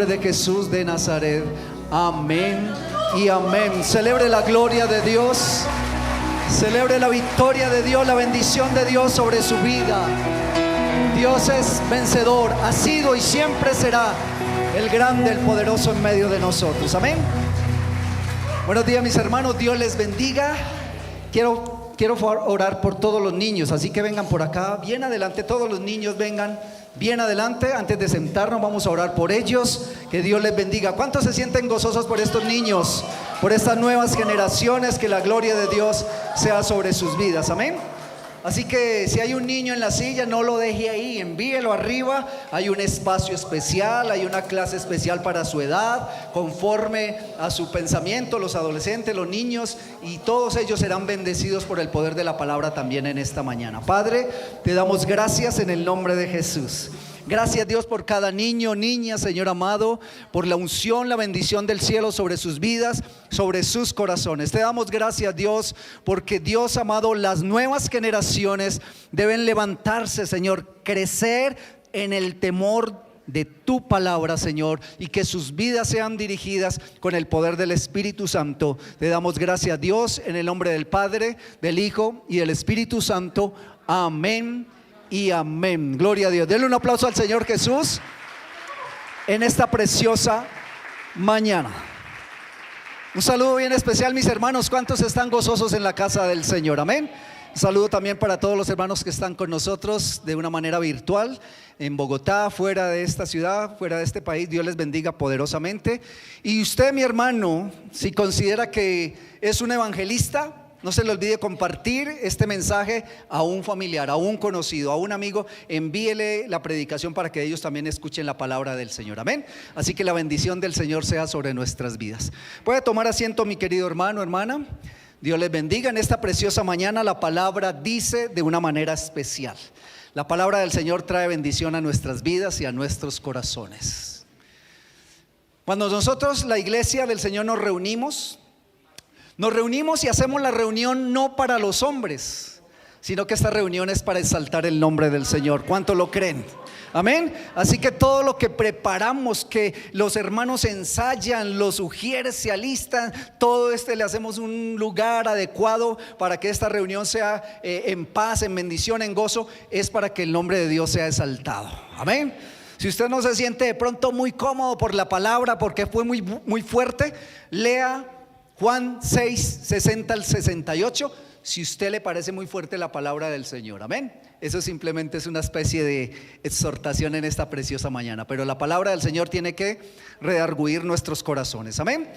nombre de Jesús de Nazaret. Amén y amén. Celebre la gloria de Dios. Celebre la victoria de Dios, la bendición de Dios sobre su vida. Dios es vencedor, ha sido y siempre será el grande, el poderoso en medio de nosotros. Amén. Buenos días, mis hermanos, Dios les bendiga. Quiero orar por todos los niños, así que vengan por acá, bien adelante, todos los niños vengan bien adelante. Antes de sentarnos vamos a orar por ellos, que Dios les bendiga. ¿Cuántos se sienten gozosos por estos niños, por estas nuevas generaciones? Que la gloria de Dios sea sobre sus vidas, amén. Así que si hay un niño en la silla, no lo deje ahí, envíelo arriba. Hay un espacio especial, hay una clase especial para su edad, conforme a su pensamiento. Los adolescentes, los niños y todos ellos serán bendecidos por el poder de la palabra también en esta mañana. Padre, te damos gracias en el nombre de Jesús. Gracias, Dios, por cada niño, niña, Señor amado, por la unción, la bendición del cielo sobre sus vidas, sobre sus corazones. Te damos gracias, Dios, porque, Dios amado, las nuevas generaciones deben levantarse, Señor, crecer en el temor de tu palabra, Señor, y que sus vidas sean dirigidas con el poder del Espíritu Santo. Te damos gracias, Dios, en el nombre del Padre, del Hijo y del Espíritu Santo. Amén y amén. Gloria a Dios. Denle un aplauso al Señor Jesús en esta preciosa mañana. Un saludo bien especial, mis hermanos. ¿Cuántos están gozosos en la casa del Señor? Amén. Un saludo también para todos los hermanos que están con nosotros de una manera virtual en Bogotá, fuera de esta ciudad, fuera de este país. Dios les bendiga poderosamente. Y usted, mi hermano, si considera que es un evangelista, no se le olvide compartir este mensaje a un familiar, a un conocido, a un amigo. Envíele la predicación para que ellos también escuchen la palabra del Señor. Amén. Así que la bendición del Señor sea sobre nuestras vidas. Puede tomar asiento, mi querido hermano, hermana. Dios les bendiga. En esta preciosa mañana la palabra dice de una manera especial. La palabra del Señor trae bendición a nuestras vidas y a nuestros corazones. Cuando nosotros, la iglesia del Señor, nos reunimos y hacemos la reunión no para los hombres, sino que esta reunión es para exaltar el nombre del Señor. ¿Cuánto lo creen? Amén. Así que todo lo que preparamos, que los hermanos ensayan, los ujieres se alistan, todo le hacemos un lugar adecuado para que esta reunión sea en paz, en bendición, en gozo, es para que el nombre de Dios sea exaltado. Amén. Si usted no se siente de pronto muy cómodo por la palabra, porque fue muy fuerte, lea Juan 6, 60 al 68, si usted le parece muy fuerte la palabra del Señor. Amén. Eso simplemente es una especie de exhortación en esta preciosa mañana, pero la palabra del Señor tiene que redarguir nuestros corazones. Amén.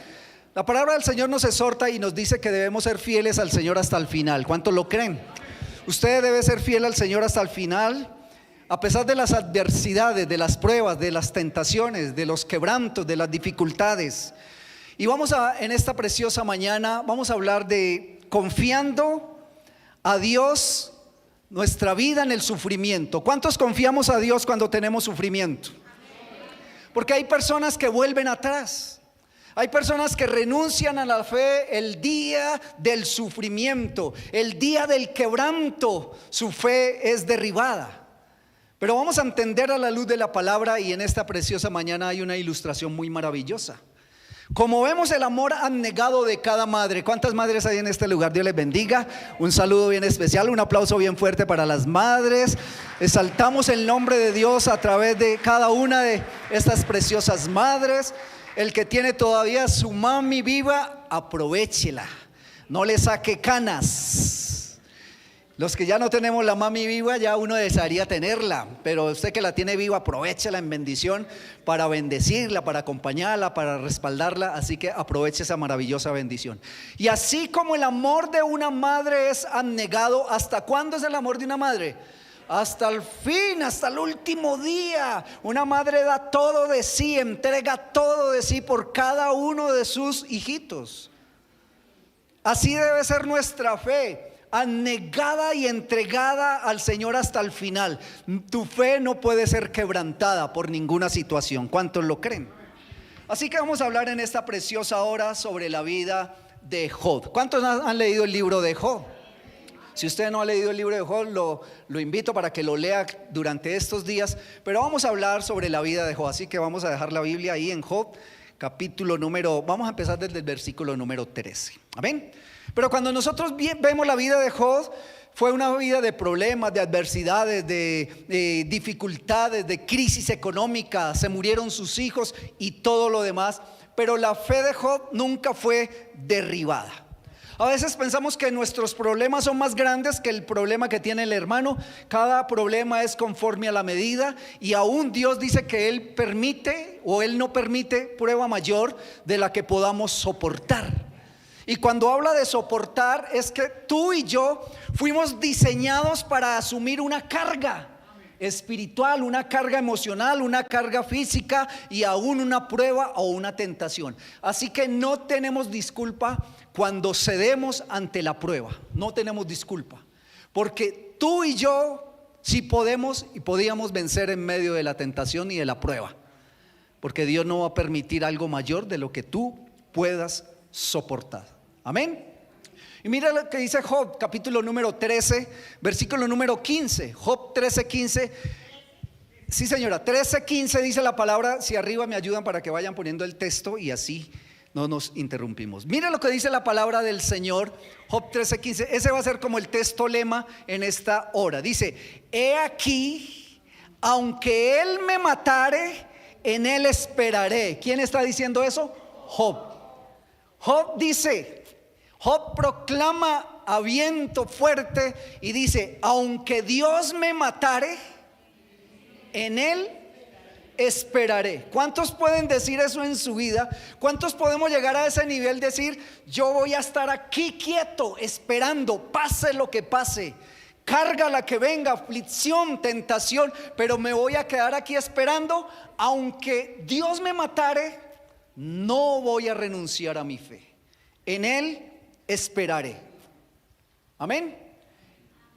La palabra del Señor nos exhorta y nos dice que debemos ser fieles al Señor hasta el final. ¿Cuántos lo creen? Usted debe ser fiel al Señor hasta el final, a pesar de las adversidades, de las pruebas, de las tentaciones, de los quebrantos, de las dificultades. Y en esta preciosa mañana vamos a hablar de confiando a Dios nuestra vida en el sufrimiento. ¿Cuántos confiamos a Dios cuando tenemos sufrimiento? Porque hay personas que vuelven atrás. Hay personas que renuncian a la fe el día del sufrimiento, el día del quebranto. Su fe es derribada. Pero vamos a entender a la luz de la palabra, y en esta preciosa mañana hay una ilustración muy maravillosa. Como vemos el amor abnegado de cada madre. ¿Cuántas madres hay en este lugar? Dios les bendiga. Un saludo bien especial, un aplauso bien fuerte para las madres. Exaltamos el nombre de Dios a través de cada una de estas preciosas madres. El que tiene todavía su mami viva, aprovéchela, no le saque canas. Los que ya no tenemos la mami viva, ya uno desearía tenerla, pero usted que la tiene viva, aprovéchela en bendición para bendecirla, para acompañarla, para respaldarla. Así que aproveche esa maravillosa bendición. Y así como el amor de una madre es abnegado, ¿hasta cuándo es el amor de una madre? Hasta el fin, hasta el último día. Una madre da todo de sí, entrega todo de sí por cada uno de sus hijitos. Así debe ser nuestra fe, abnegada y entregada al Señor hasta el final. Tu fe no puede ser quebrantada por ninguna situación. ¿Cuántos lo creen? Así que vamos a hablar en esta preciosa hora sobre la vida de Job. ¿Cuántos han leído el libro de Job? Si usted no ha leído el libro de Job, lo invito para que lo lea durante estos días. Pero vamos a hablar sobre la vida de Job, así que vamos a dejar la Biblia ahí en Job, vamos a empezar desde el versículo número 13. Amén. Pero cuando nosotros vemos la vida de Job, fue una vida de problemas, de adversidades, de dificultades, de crisis económica. Se murieron sus hijos y todo lo demás. Pero la fe de Job nunca fue derribada. A veces pensamos que nuestros problemas son más grandes que el problema que tiene el hermano. Cada problema es conforme a la medida, y aún Dios dice que Él permite o Él no permite prueba mayor de la que podamos soportar. Y cuando habla de soportar, es que tú y yo fuimos diseñados para asumir una carga espiritual, una carga emocional, una carga física y aún una prueba o una tentación. Así que no tenemos disculpa cuando cedemos ante la prueba. No tenemos disculpa, porque tú y yo sí podemos y podíamos vencer en medio de la tentación y de la prueba, porque Dios no va a permitir algo mayor de lo que tú puedas soportar. Amén. Y mira lo que dice Job, capítulo número 13, versículo número 15. Job 13:15. Sí, señora, 13:15 dice la palabra. Si arriba me ayudan para que vayan poniendo el texto y así no nos interrumpimos. Mira lo que dice la palabra del Señor, Job 13:15. Ese va a ser como el texto lema en esta hora. Dice: he aquí, aunque él me matare, en él esperaré. ¿Quién está diciendo eso? Job. Job dice, Job proclama a viento fuerte y dice: aunque Dios me matare, en él esperaré. ¿Cuántos pueden decir eso en su vida? ¿Cuántos podemos llegar a ese nivel, decir: yo voy a estar aquí quieto, esperando, pase lo que pase, carga la que venga, aflicción, tentación, pero me voy a quedar aquí esperando? Aunque Dios me matare, no voy a renunciar a mi fe, en él esperaré. Amén.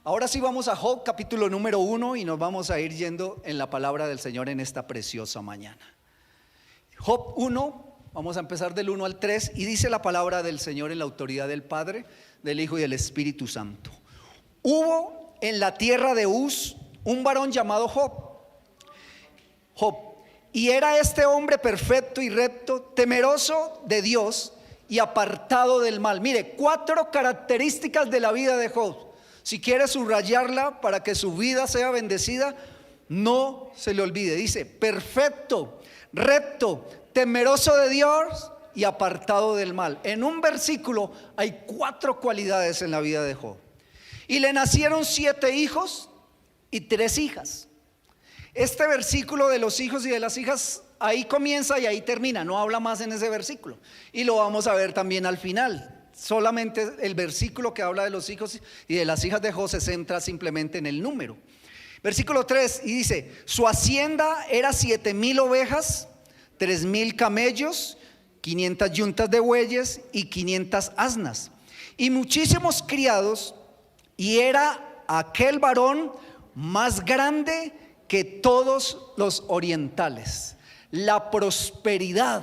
Ahora sí vamos a Job capítulo número 1 y nos vamos a ir yendo en la palabra del Señor en esta preciosa mañana. Job 1, vamos a empezar del 1 al 3, y dice la palabra del Señor en la autoridad del Padre, del Hijo y del Espíritu Santo. Hubo en la tierra de Uz un varón llamado Job, y era este hombre perfecto y recto, temeroso de Dios y apartado del mal. Mire, 4 características de la vida de Job. Si quiere subrayarla para que su vida sea bendecida, no se le olvide. Dice: perfecto, recto, temeroso de Dios y apartado del mal. En un versículo hay 4 cualidades en la vida de Job. Y le nacieron 7 hijos y 3 hijas. Este versículo de los hijos y de las hijas, ahí comienza y ahí termina, no habla más en ese versículo, y lo vamos a ver también al final. Solamente el versículo que habla de los hijos y de las hijas de Job se centra simplemente en el número. Versículo 3, y dice: su hacienda era 7,000 ovejas, 3,000 camellos, 500 yuntas de bueyes y 500 asnas, y muchísimos criados, y era aquel varón más grande que todos los orientales. La prosperidad,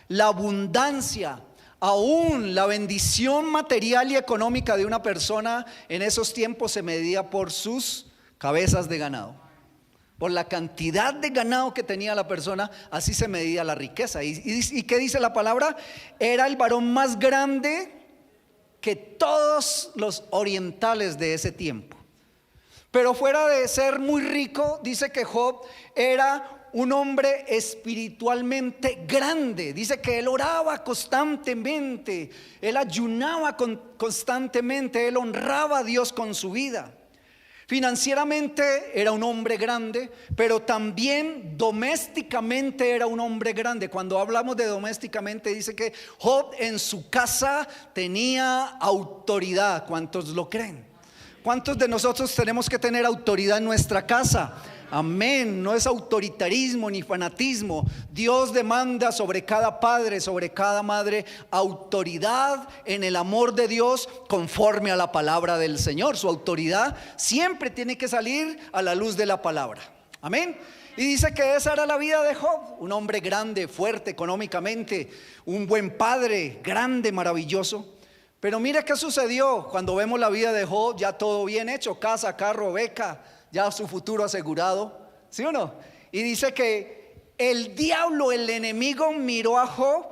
la abundancia, aún la bendición material y económica de una persona en esos tiempos se medía por sus cabezas de ganado, por la cantidad de ganado que tenía la persona. Así se medía la riqueza. ¿Y qué dice la palabra? Era el varón más grande que todos los orientales de ese tiempo. Pero fuera de ser muy rico, dice que Job era un hombre espiritualmente grande. Dice que él oraba constantemente, él ayunaba constantemente, él honraba a Dios con su vida. Financieramente era un hombre grande, pero también domésticamente era un hombre grande. Cuando hablamos de domésticamente, dice que Job en su casa tenía autoridad. ¿Cuántos lo creen? ¿Cuántos de nosotros tenemos que tener autoridad en nuestra casa? Amén. No es autoritarismo ni fanatismo. Dios demanda sobre cada padre, sobre cada madre, autoridad en el amor de Dios conforme a la palabra del Señor. Su autoridad siempre tiene que salir a la luz de la palabra. Amén. Y dice que esa era la vida de Job. Un hombre grande, fuerte económicamente, un buen padre, grande, maravilloso. Pero mire qué sucedió cuando vemos la vida de Job, ya todo bien hecho, casa, carro, beca, ya su futuro asegurado, ¿sí o no? Y dice que el diablo, el enemigo, miró a Job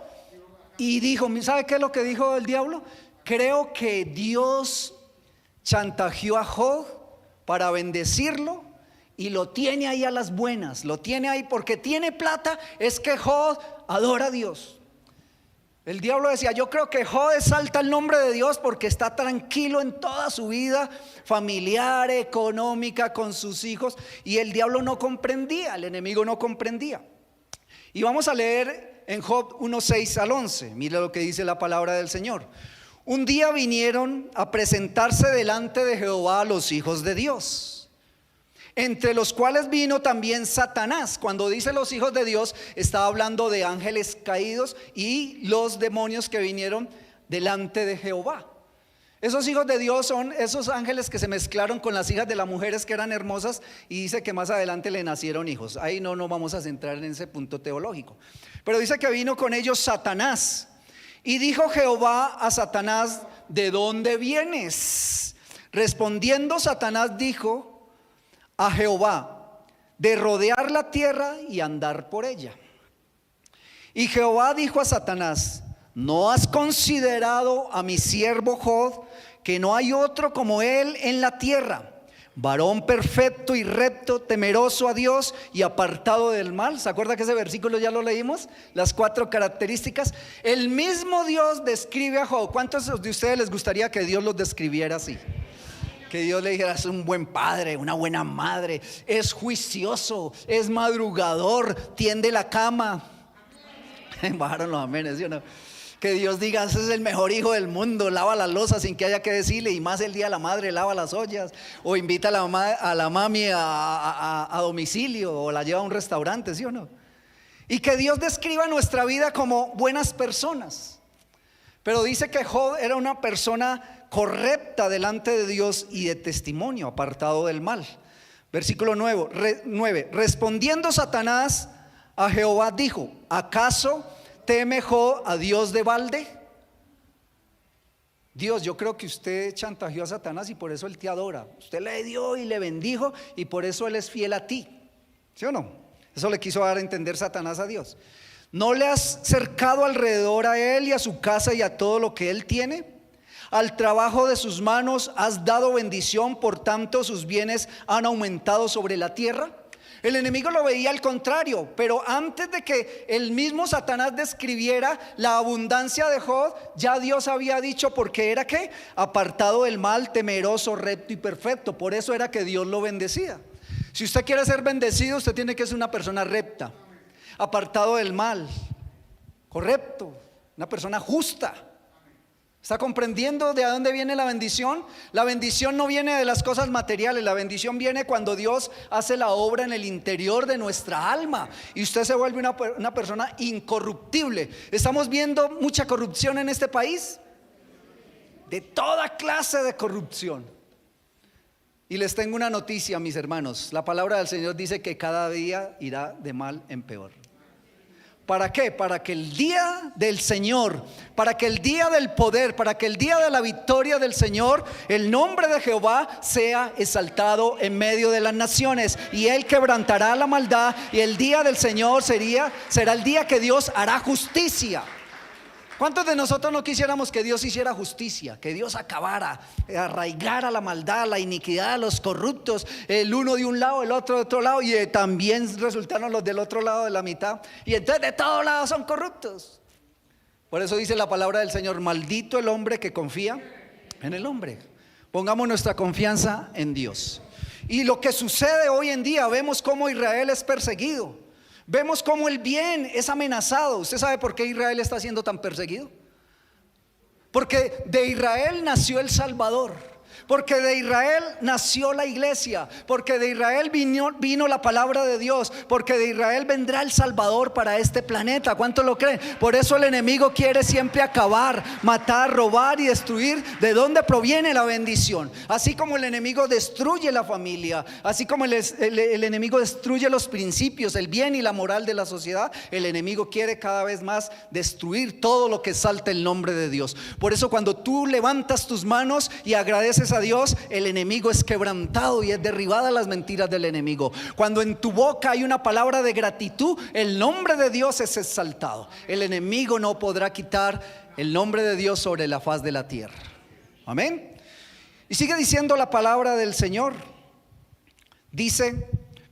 y dijo, ¿sabe qué es lo que dijo el diablo? Creo que Dios chantajeó a Job para bendecirlo y lo tiene ahí a las buenas, lo tiene ahí porque tiene plata, es que Job adora a Dios. El diablo decía, yo creo que Job exalta el nombre de Dios porque está tranquilo en toda su vida familiar, económica, con sus hijos. Y el diablo no comprendía, el enemigo no comprendía. Y vamos a leer en Job 1:6 al 11. Mira lo que dice la palabra del Señor. Un día vinieron a presentarse delante de Jehová los hijos de Dios, entre los cuales vino también Satanás. Cuando dice los hijos de Dios, estaba hablando de ángeles caídos y los demonios que vinieron delante de Jehová. Esos hijos de Dios son esos ángeles que se mezclaron con las hijas de las mujeres que eran hermosas, y dice que más adelante le nacieron hijos. Ahí no nos vamos a centrar en ese punto teológico, pero dice que vino con ellos Satanás. Y dijo Jehová a Satanás, ¿de dónde vienes? Respondiendo Satanás dijo a Jehová, de rodear la tierra y andar por ella. Y Jehová dijo a Satanás, ¿no has considerado a mi siervo Job, que no hay otro como él en la tierra, varón perfecto y recto, temeroso a Dios y apartado del mal? ¿Se acuerda que ese versículo ya lo leímos? Las 4 características. El mismo Dios describe a Job. ¿Cuántos de ustedes les gustaría que Dios los describiera así? Que Dios le dijera, es un buen padre, una buena madre, es juicioso, es madrugador, tiende la cama. Bajaron los amenes, ¿sí o no? Que Dios diga, ese es el mejor hijo del mundo, lava la loza sin que haya que decirle, y más el día de la madre lava las ollas, o invita a la mami a domicilio, o la lleva a un restaurante, ¿sí o no? Y que Dios describa nuestra vida como buenas personas. Pero dice que Job era una persona correcta delante de Dios y de testimonio, apartado del mal. Versículo 9. Respondiendo Satanás a Jehová dijo, ¿acaso teme Job a Dios de balde? Dios, yo creo que usted chantajeó a Satanás y por eso él te adora. Usted le dio y le bendijo y por eso él es fiel a ti, ¿sí o no? Eso le quiso dar a entender Satanás a Dios. ¿No le has cercado alrededor a él y a su casa y a todo lo que él tiene? Al trabajo de sus manos has dado bendición, por tanto sus bienes han aumentado sobre la tierra. El enemigo lo veía al contrario, pero antes de que el mismo Satanás describiera la abundancia de Job, ya Dios había dicho porque era que apartado del mal, temeroso, recto y perfecto. Por eso era que Dios lo bendecía. Si usted quiere ser bendecido, usted tiene que ser una persona recta, apartado del mal, correcto, una persona justa. ¿Está comprendiendo de dónde viene la bendición? La bendición no viene de las cosas materiales, la bendición viene cuando Dios hace la obra en el interior de nuestra alma y usted se vuelve una persona incorruptible. Estamos viendo mucha corrupción en este país, de toda clase de corrupción. Y les tengo una noticia, mis hermanos. La palabra del Señor dice que cada día irá de mal en peor. ¿Para qué? Para que el día del Señor, para que el día del poder, para que el día de la victoria del Señor, el nombre de Jehová sea exaltado en medio de las naciones, y Él quebrantará la maldad, y el día del Señor será el día que Dios hará justicia. ¿Cuántos de nosotros no quisiéramos que Dios hiciera justicia? Que Dios acabara, arraigara la maldad, la iniquidad, los corruptos, el uno de un lado, el otro de otro lado, y también resultaron los del otro lado de la mitad, y entonces de todos lados son corruptos. Por eso dice la palabra del Señor, maldito el hombre que confía en el hombre. Pongamos nuestra confianza en Dios. Y lo que sucede hoy en día, vemos cómo Israel es perseguido. Vemos cómo el bien es amenazado. ¿Usted sabe por qué Israel está siendo tan perseguido? Porque de Israel nació el Salvador. Porque de Israel nació la iglesia, porque de Israel vino la palabra de Dios, porque de Israel vendrá el Salvador para este planeta. ¿Cuánto lo creen? Por eso el enemigo quiere siempre acabar, matar, robar y destruir. ¿De dónde proviene la bendición? Así como el enemigo destruye la familia, así como el enemigo destruye los principios, el bien y la moral de la sociedad, el enemigo quiere cada vez más destruir todo lo que salta el nombre de Dios. Por eso cuando tú levantas tus manos y agradeces a Dios, el enemigo es quebrantado y es derribada las mentiras del enemigo. Cuando en tu boca hay una palabra de gratitud, el nombre de Dios es exaltado. El enemigo no podrá quitar el nombre de Dios sobre la faz de la tierra. Amén. Y sigue diciendo la palabra del Señor. Dice: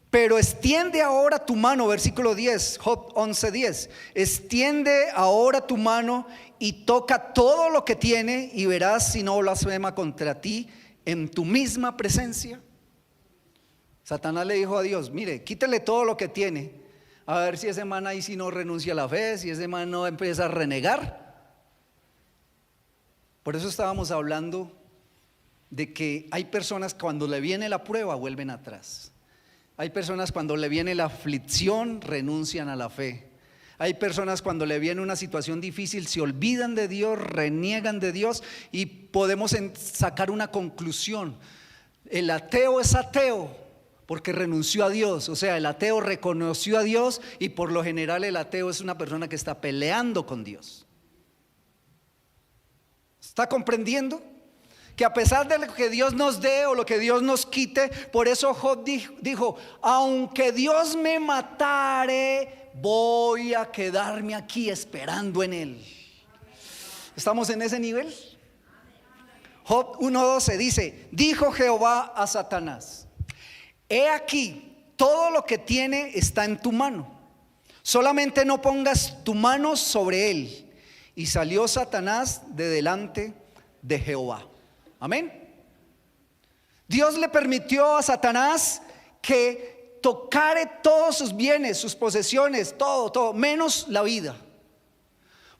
pero extiende ahora tu mano, versículo 10, Job 11:10. Extiende ahora tu mano y toca todo lo que tiene, y verás si no blasfema contra ti en tu misma presencia. Satanás le dijo a Dios: mire, quítele todo lo que tiene, a ver si ese man ahí si no renuncia a la fe, si ese man no empieza a renegar. Por eso estábamos hablando de que hay personas que cuando le viene la prueba vuelven atrás. Hay personas cuando le viene la aflicción renuncian a la fe. Hay personas cuando le viene una situación difícil se olvidan de Dios, reniegan de Dios, y podemos sacar una conclusión: el ateo es ateo porque renunció a Dios. O sea, el ateo reconoció a Dios, y por lo general el ateo es una persona que está peleando con Dios. ¿Está comprendiendo? Que a pesar de lo que Dios nos dé o lo que Dios nos quite, por eso Job dijo: aunque Dios me matare, voy a quedarme aquí esperando en Él. ¿Estamos en ese nivel? Job 1:12 dice: dijo Jehová a Satanás: he aquí, todo lo que tiene está en tu mano, solamente no pongas tu mano sobre él. Y salió Satanás de delante de Jehová. Amén. Dios le permitió a Satanás que tocare todos sus bienes, sus posesiones, todo, menos la vida.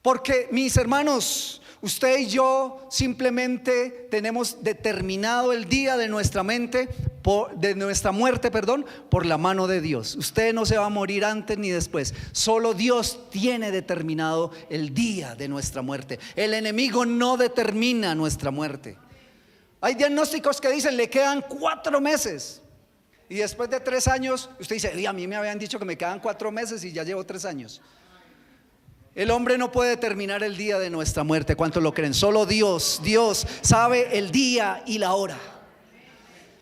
Porque, mis hermanos, usted y yo simplemente tenemos determinado el día de nuestra muerte, por la mano de Dios. Usted no se va a morir antes ni después. Solo Dios tiene determinado el día de nuestra muerte. El enemigo no determina nuestra muerte. Hay diagnósticos que dicen: le quedan 4 meses. Y después de 3 años, usted dice: a mí me habían dicho que me quedan 4 meses y ya llevo 3 años. El hombre no puede determinar el día de nuestra muerte. ¿Cuántos lo creen? Solo Dios sabe el día y la hora.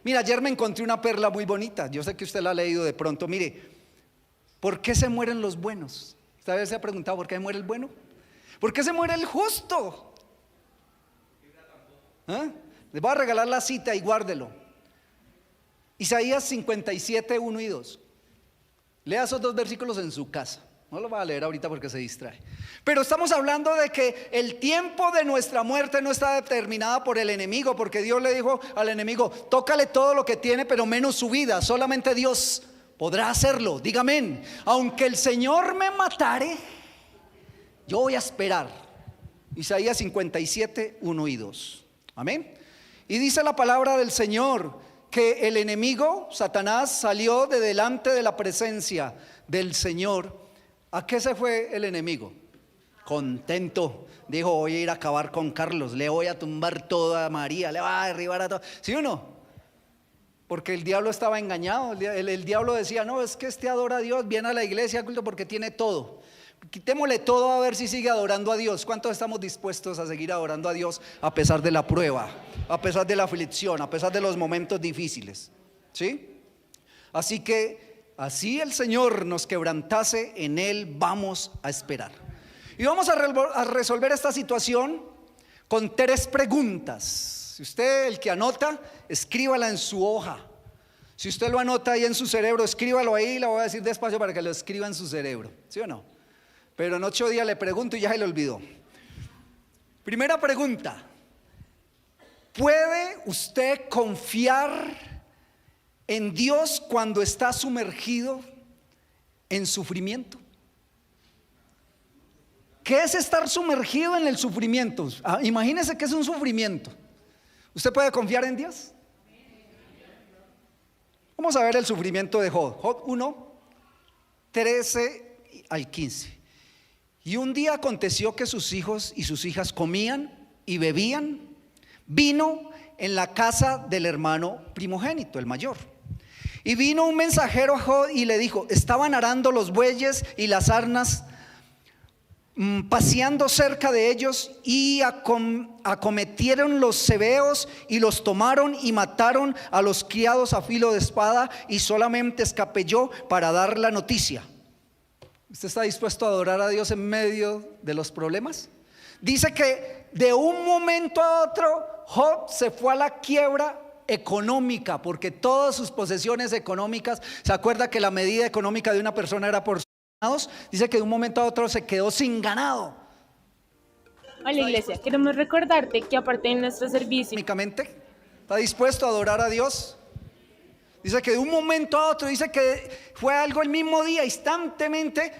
Mira, ayer me encontré una perla muy bonita. Yo sé que usted la ha leído de pronto. Mire, ¿por qué se mueren los buenos? ¿Usted a veces se ha preguntado por qué muere el bueno? ¿Por qué se muere el justo? ¿Ah? Les voy a regalar la cita y guárdelo. Isaías 57, 1 y 2. Lea esos 2 versículos en su casa. No lo va a leer ahorita porque se distrae. Pero estamos hablando de que el tiempo de nuestra muerte no está determinada por el enemigo, porque Dios le dijo al enemigo: tócale todo lo que tiene, pero menos su vida. Solamente Dios podrá hacerlo. Diga amén. Aunque el Señor me matare, yo voy a esperar. Isaías 57, 1 y 2. Amén. Y dice la palabra del Señor que el enemigo, Satanás, salió de delante de la presencia del Señor. ¿A qué se fue el enemigo? Contento. Dijo: voy a ir a acabar con Carlos, le voy a tumbar toda a María, le voy a derribar a todo. ¿Sí o no? Porque el diablo estaba engañado. El diablo decía: no, es que este adora a Dios, viene a la iglesia porque tiene todo. Quitémosle todo a ver si sigue adorando a Dios. ¿Cuántos estamos dispuestos a seguir adorando a Dios a pesar de la prueba, a pesar de la aflicción, a pesar de los momentos difíciles? ¿Sí? Así que así el Señor nos quebrantase, en Él vamos a esperar. Y vamos a resolver esta situación con 3 preguntas. Si usted, el que anota, escríbala en su hoja. Si usted lo anota ahí en su cerebro, escríbalo ahí. La voy a decir despacio para que lo escriba en su cerebro. ¿Sí o no? Pero en 8 días le pregunto y ya se le olvidó. Primera pregunta: ¿puede usted confiar en Dios cuando está sumergido en sufrimiento? ¿Qué es estar sumergido en el sufrimiento? Imagínese que es un sufrimiento. ¿Usted puede confiar en Dios? Vamos a ver el sufrimiento de Job. Job 1, 13 al 15. Y un día aconteció que sus hijos y sus hijas comían y bebían vino en la casa del hermano primogénito, el mayor. Y vino un mensajero a Job y le dijo: estaban arando los bueyes y las asnas, paseando cerca de ellos, y acometieron los cebeos y los tomaron y mataron a los criados a filo de espada, y solamente escapé yo para dar la noticia. ¿Usted está dispuesto a adorar a Dios en medio de los problemas? Dice que de un momento a otro Job se fue a la quiebra económica, porque todas sus posesiones económicas, ¿se acuerda que la medida económica de una persona era por sus ganados? Dice que de un momento a otro se quedó sin ganado. Hola iglesia, queremos recordarte que aparte de nuestro servicio, Económicamente, ¿está dispuesto a adorar a Dios? Dice que de un momento a otro, dice que fue algo el mismo día, instantemente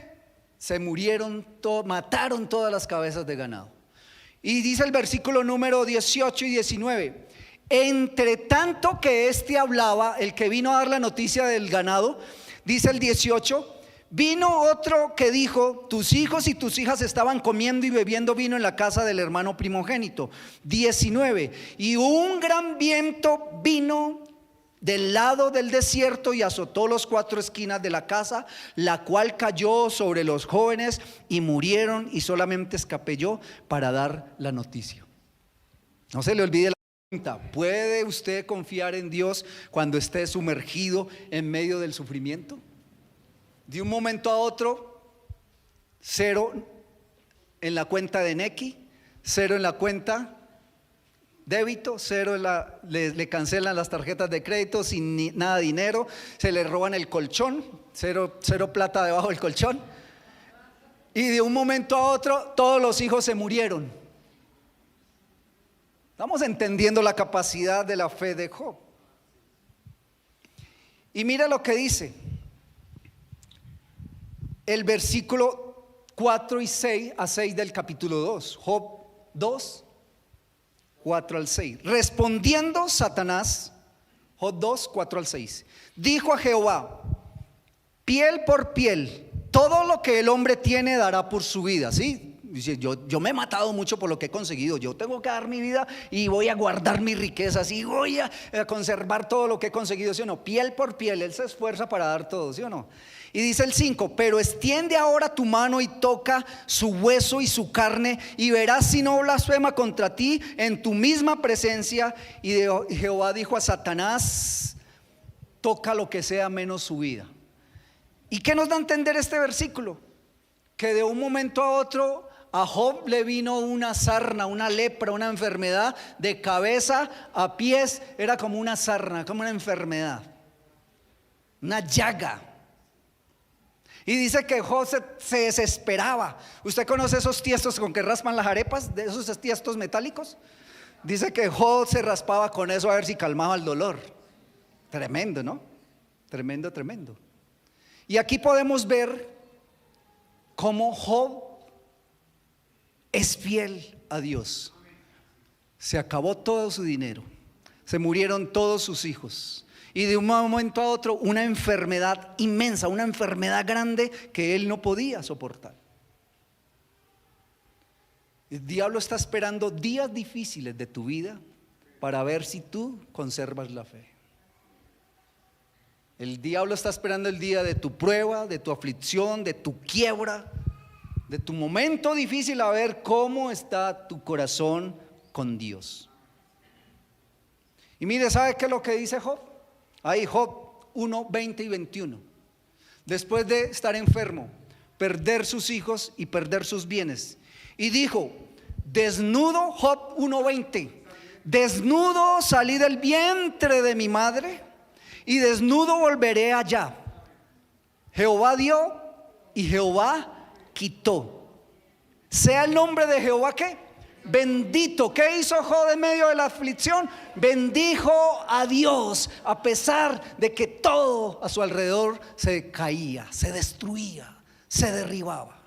se murieron, mataron todas las cabezas de ganado. Y dice el versículo número 18 y 19: entre tanto que éste hablaba, el que vino a dar la noticia del ganado, dice el 18, vino otro que dijo: tus hijos y tus hijas estaban comiendo y bebiendo vino en la casa del hermano primogénito. 19, y un gran viento vino del lado del desierto y azotó las 4 esquinas de la casa, la cual cayó sobre los jóvenes y murieron, y solamente escapé yo para dar la noticia. No se le olvide la pregunta: ¿puede usted confiar en Dios cuando esté sumergido en medio del sufrimiento? De un momento a otro, 0 en la cuenta de Nequi, 0 en la cuenta débito, 0 le cancelan las tarjetas de crédito, sin nada de dinero, se le roban el colchón, 0 plata debajo del colchón, y de un momento a otro todos los hijos se murieron. Estamos entendiendo la capacidad de la fe de Job. Y mira lo que dice el versículo 4 y 6 a 6 del capítulo 2, Job 2, 4 al 6. Respondiendo Satanás, Job 2, 4 al 6, dijo a Jehová: piel por piel, todo lo que el hombre tiene dará por su vida. ¿Sí? Dice, yo me he matado mucho por lo que he conseguido, yo tengo que dar mi vida y voy a guardar mis riquezas y voy a conservar todo lo que he conseguido, ¿sí o no? Piel por piel, él se esfuerza para dar todo, ¿sí o no? Y dice el 5, pero extiende ahora tu mano y toca su hueso y su carne, y verás si no blasfema contra ti en tu misma presencia. Y Jehová dijo a Satanás: toca lo que sea menos su vida. ¿Y qué nos da a entender este versículo? Que de un momento a otro a Job le vino una sarna, una lepra, una enfermedad de cabeza a pies. Era como una sarna, como una enfermedad, una llaga. Y dice que Job se desesperaba. ¿Usted conoce esos tiestos con que raspan las arepas? De esos tiestos metálicos. Dice que Job se raspaba con eso a ver si calmaba el dolor. Tremendo, ¿no? Tremendo, tremendo. Y aquí podemos ver cómo Job es fiel a Dios. Se acabó todo su dinero, se murieron todos sus hijos, y de un momento a otro una enfermedad inmensa, una enfermedad grande que él no podía soportar. El diablo está esperando días difíciles de tu vida para ver si tú conservas la fe. El diablo está esperando el día de tu prueba, de tu aflicción, de tu quiebra, de tu momento difícil, a ver cómo está tu corazón con Dios. Y mire, ¿sabe qué es lo que dice Job? Ahí Job 1, 20 y 21. Después de estar enfermo, perder sus hijos y perder sus bienes, y dijo: desnudo, Job 1:20, desnudo salí del vientre de mi madre, y desnudo volveré allá. Jehová dio y Jehová quitó. Sea el nombre de Jehová ¿qué? Bendito. ¿Qué hizo Job en medio de la aflicción? Bendijo a Dios, a pesar de que todo a su alrededor se caía, se destruía, se derribaba.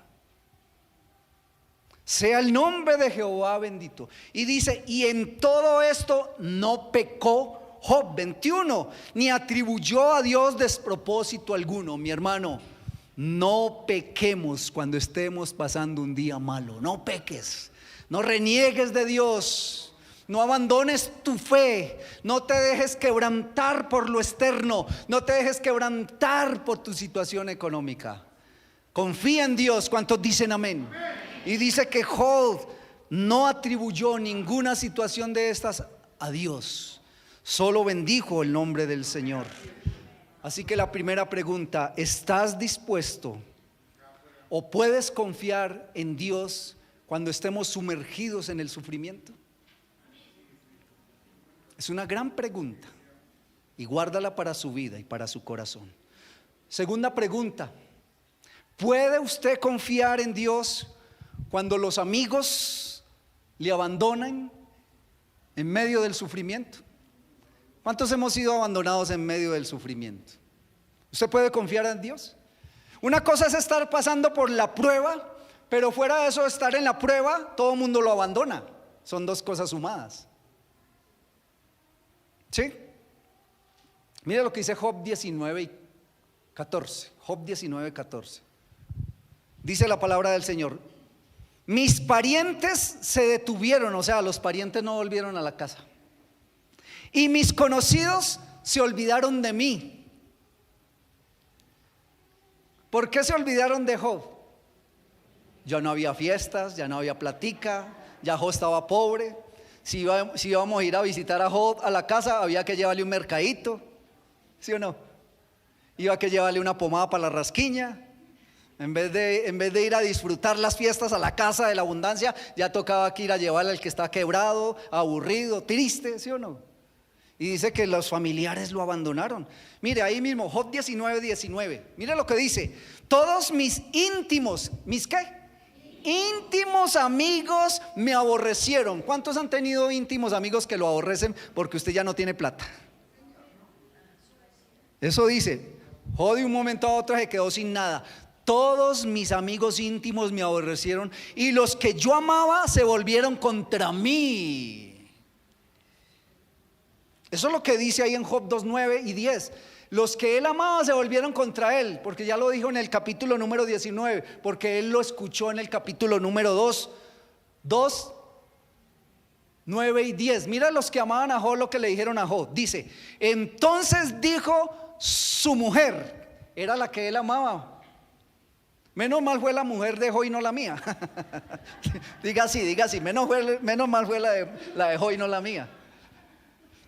Sea el nombre de Jehová bendito. Y dice, y en todo esto no pecó Job. 21, ni atribuyó a Dios despropósito alguno. Mi hermano, no pequemos cuando estemos pasando un día malo. No peques, no reniegues de Dios, no abandones tu fe, no te dejes quebrantar por lo externo, no te dejes quebrantar por tu situación económica. Confía en Dios. ¿Cuántos dicen amén? Y dice que Job no atribuyó ninguna situación de estas a Dios, solo bendijo el nombre del Señor. Así que la primera pregunta: ¿estás dispuesto o puedes confiar en Dios cuando estemos sumergidos en el sufrimiento? Es una gran pregunta y guárdala para su vida y para su corazón. Segunda pregunta: ¿puede usted confiar en Dios cuando los amigos le abandonan en medio del sufrimiento? ¿Cuántos hemos sido abandonados en medio del sufrimiento? ¿Usted puede confiar en Dios? Una cosa es estar pasando por la prueba, pero fuera de eso, estar en la prueba, todo el mundo lo abandona. Son dos cosas sumadas. ¿Sí? Mira lo que dice Job 19:14. Job 19:14. Dice la palabra del Señor: mis parientes se detuvieron, o sea, los parientes no volvieron a la casa, y mis conocidos se olvidaron de mí. ¿Por qué se olvidaron de Job? Ya no había fiestas, ya no había platica, ya Job estaba pobre. Si íbamos a ir a visitar a Job a la casa, había que llevarle un mercadito, ¿sí o no? Iba que llevarle una pomada para la rasquiña. En vez de ir a disfrutar las fiestas a la casa de la abundancia, ya tocaba que ir a llevarle al que está quebrado, aburrido, triste, ¿sí o no? Y dice que los familiares lo abandonaron. Mire ahí mismo, Job 19:19. Mire lo que dice: todos mis íntimos, ¿mis qué? Íntimos amigos me aborrecieron. ¿Cuántos han tenido íntimos amigos que lo aborrecen porque usted ya no tiene plata? Eso dice. Job de un momento a otro se quedó sin nada. Todos mis amigos íntimos me aborrecieron, y los que yo amaba se volvieron contra mí. Eso es lo que dice ahí en Job 2:9 y 10. Los que él amaba se volvieron contra él, porque ya lo dijo en el capítulo número 19, porque él lo escuchó en el capítulo número 2, 9 y 10. Mira los que amaban a Job lo que le dijeron a Job. Dice: entonces dijo su mujer, era la que él amaba. Menos mal fue la mujer de Job y no la mía. diga así, menos mal fue la de Job y no la mía.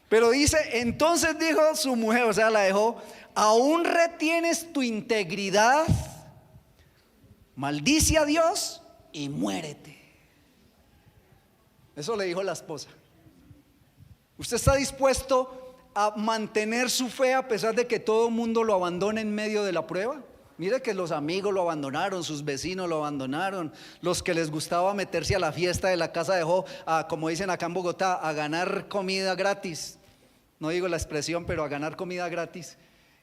Pero dice: entonces dijo su mujer, o sea, la dejó: ¿aún retienes tu integridad? Maldice a Dios y muérete. Eso le dijo la esposa. ¿Usted está dispuesto a mantener su fe a pesar de que todo el mundo lo abandone en medio de la prueba? Mire que los amigos lo abandonaron, sus vecinos lo abandonaron, los que les gustaba meterse a la fiesta de la casa de Job, como dicen acá en Bogotá, a ganar comida gratis. No digo la expresión, pero a ganar comida gratis.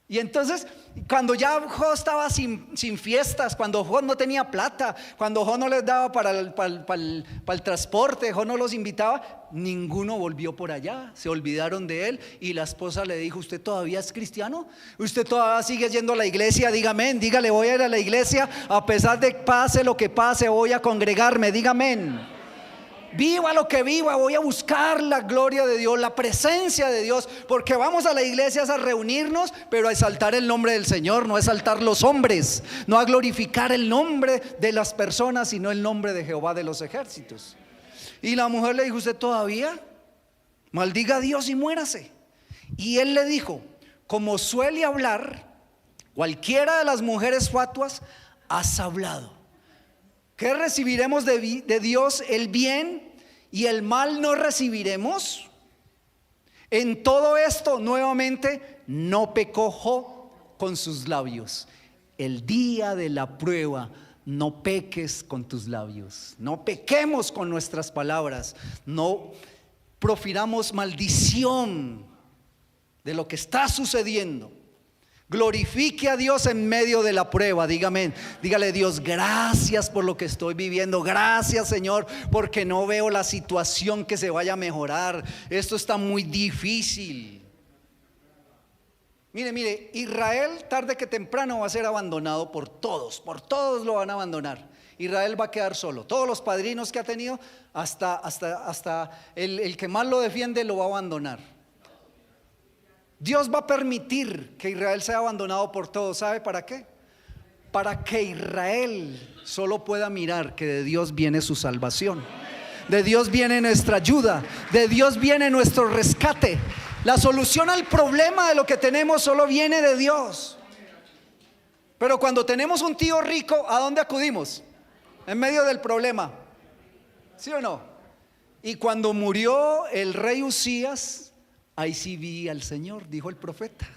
Y entonces, cuando ya Job estaba sin fiestas, cuando Job no tenía plata, cuando Job no les daba para el transporte, Job no los invitaba, ninguno volvió por allá. Se olvidaron de él, y la esposa le dijo: ¿usted todavía es cristiano? ¿Usted todavía sigue yendo a la iglesia? Dígame, dígale: voy a ir a la iglesia, a pesar de pase lo que pase, voy a congregarme. Dígame. Viva lo que viva, voy a buscar la gloria de Dios, la presencia de Dios, porque vamos a la iglesia a reunirnos, pero a exaltar el nombre del Señor, no a exaltar los hombres, no a glorificar el nombre de las personas, sino el nombre de Jehová de los ejércitos. Y la mujer le dijo: ¿usted todavía? Maldiga a Dios y muérase. Y él le dijo: como suele hablar cualquiera de las mujeres fatuas, has hablado. ¿Qué recibiremos de Dios? El bien, y el mal no recibiremos. En todo esto, nuevamente, no pecó Job con sus labios. El día de la prueba, no peques con tus labios. No pequemos con nuestras palabras. No profiramos maldición de lo que está sucediendo. Glorifique a Dios en medio de la prueba. Dígame, dígale: Dios, gracias por lo que estoy viviendo. Gracias, Señor, porque no veo la situación que se vaya a mejorar. Esto está muy difícil. Mire, Israel tarde que temprano va a ser abandonado por todos lo van a abandonar. Israel va a quedar solo. Todos los padrinos que ha tenido, hasta el que más lo defiende, lo va a abandonar. Dios va a permitir que Israel sea abandonado por todos. ¿Sabe para qué? Para que Israel solo pueda mirar que de Dios viene su salvación, de Dios viene nuestra ayuda, de Dios viene nuestro rescate. La solución al problema de lo que tenemos solo viene de Dios. Pero cuando tenemos un tío rico, ¿a dónde acudimos? En medio del problema, ¿sí o no? Y cuando murió el rey Usías, ahí sí vi al Señor, dijo el profeta.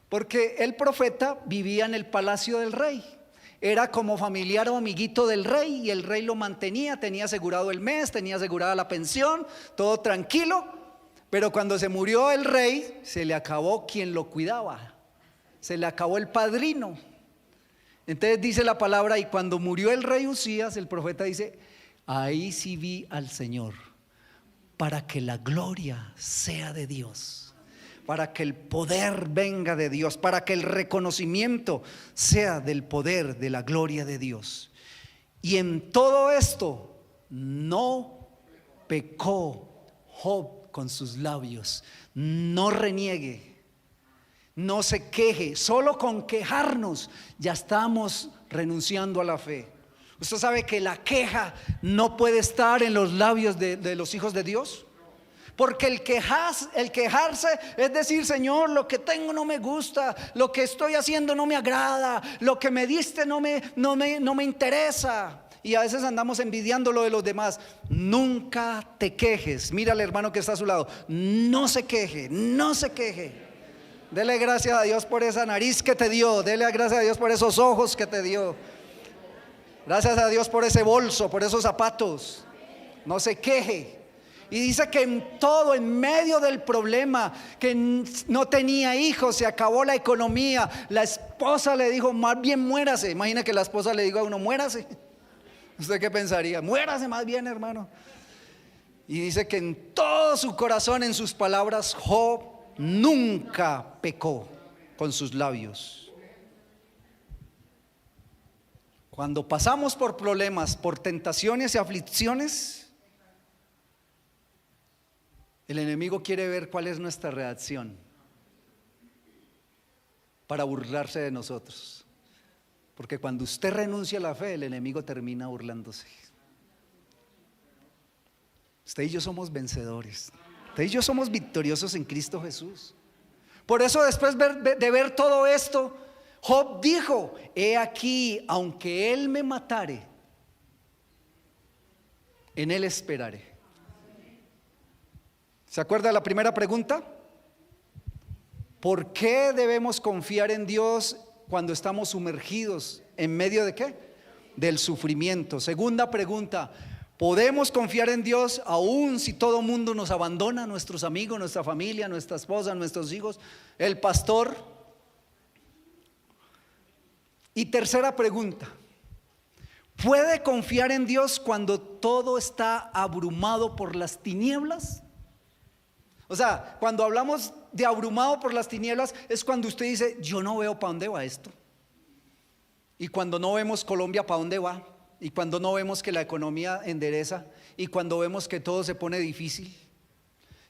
Porque el profeta vivía en el palacio del rey. Era como familiar o amiguito del rey, y el rey lo mantenía, tenía asegurado el mes, tenía asegurada la pensión, todo tranquilo. Pero cuando se murió el rey, se le acabó quien lo cuidaba, se le acabó el padrino. Entonces dice la palabra: y cuando murió el rey Usías, el profeta dice: ahí sí vi al Señor, para que la gloria sea de Dios, para que el poder venga de Dios, para que el reconocimiento sea del poder de la gloria de Dios. Y en todo esto no pecó Job con sus labios. No reniegue, no se queje. Solo con quejarnos ya estamos renunciando a la fe. Usted sabe que la queja no puede estar en los labios de los hijos de Dios. Porque el quejarse es decir: Señor, lo que tengo no me gusta, lo que estoy haciendo no me agrada, lo que me diste no me interesa. Y a veces andamos envidiando lo de los demás. Nunca te quejes. Mira al hermano que está a su lado: no se queje, no se queje. Dele gracias a Dios por esa nariz que te dio. Dele gracias a Dios por esos ojos que te dio. Gracias a Dios por ese bolso, por esos zapatos. No se queje. Y dice que en todo, en medio del problema, que no tenía hijos, se acabó la economía, la esposa le dijo: más bien muérase. Imagina que la esposa le diga a uno: muérase. ¿Usted qué pensaría? Muérase más bien, hermano. Y dice que en todo su corazón, en sus palabras, Job nunca pecó con sus labios. Cuando pasamos por problemas, por tentaciones y aflicciones, el enemigo quiere ver cuál es nuestra reacción para burlarse de nosotros. Porque cuando usted renuncia a la fe, el enemigo termina burlándose. Usted y yo somos vencedores. Usted y yo somos victoriosos en Cristo Jesús. Por eso, después de ver todo esto, Job dijo: he aquí, aunque él me matare, en él esperaré. ¿Se acuerda de la primera pregunta? ¿Por qué debemos confiar en Dios cuando estamos sumergidos en medio de qué? Del sufrimiento. Segunda pregunta: ¿podemos confiar en Dios aún si todo el mundo nos abandona? Nuestros amigos, nuestra familia, nuestra esposa, nuestros hijos, el pastor. Y tercera pregunta: ¿puede confiar en Dios cuando todo está abrumado por las tinieblas? O sea, cuando hablamos de abrumado por las tinieblas, es cuando usted dice: yo no veo para dónde va esto. Y cuando no vemos Colombia para dónde va, y cuando no vemos que la economía endereza, y cuando vemos que todo se pone difícil.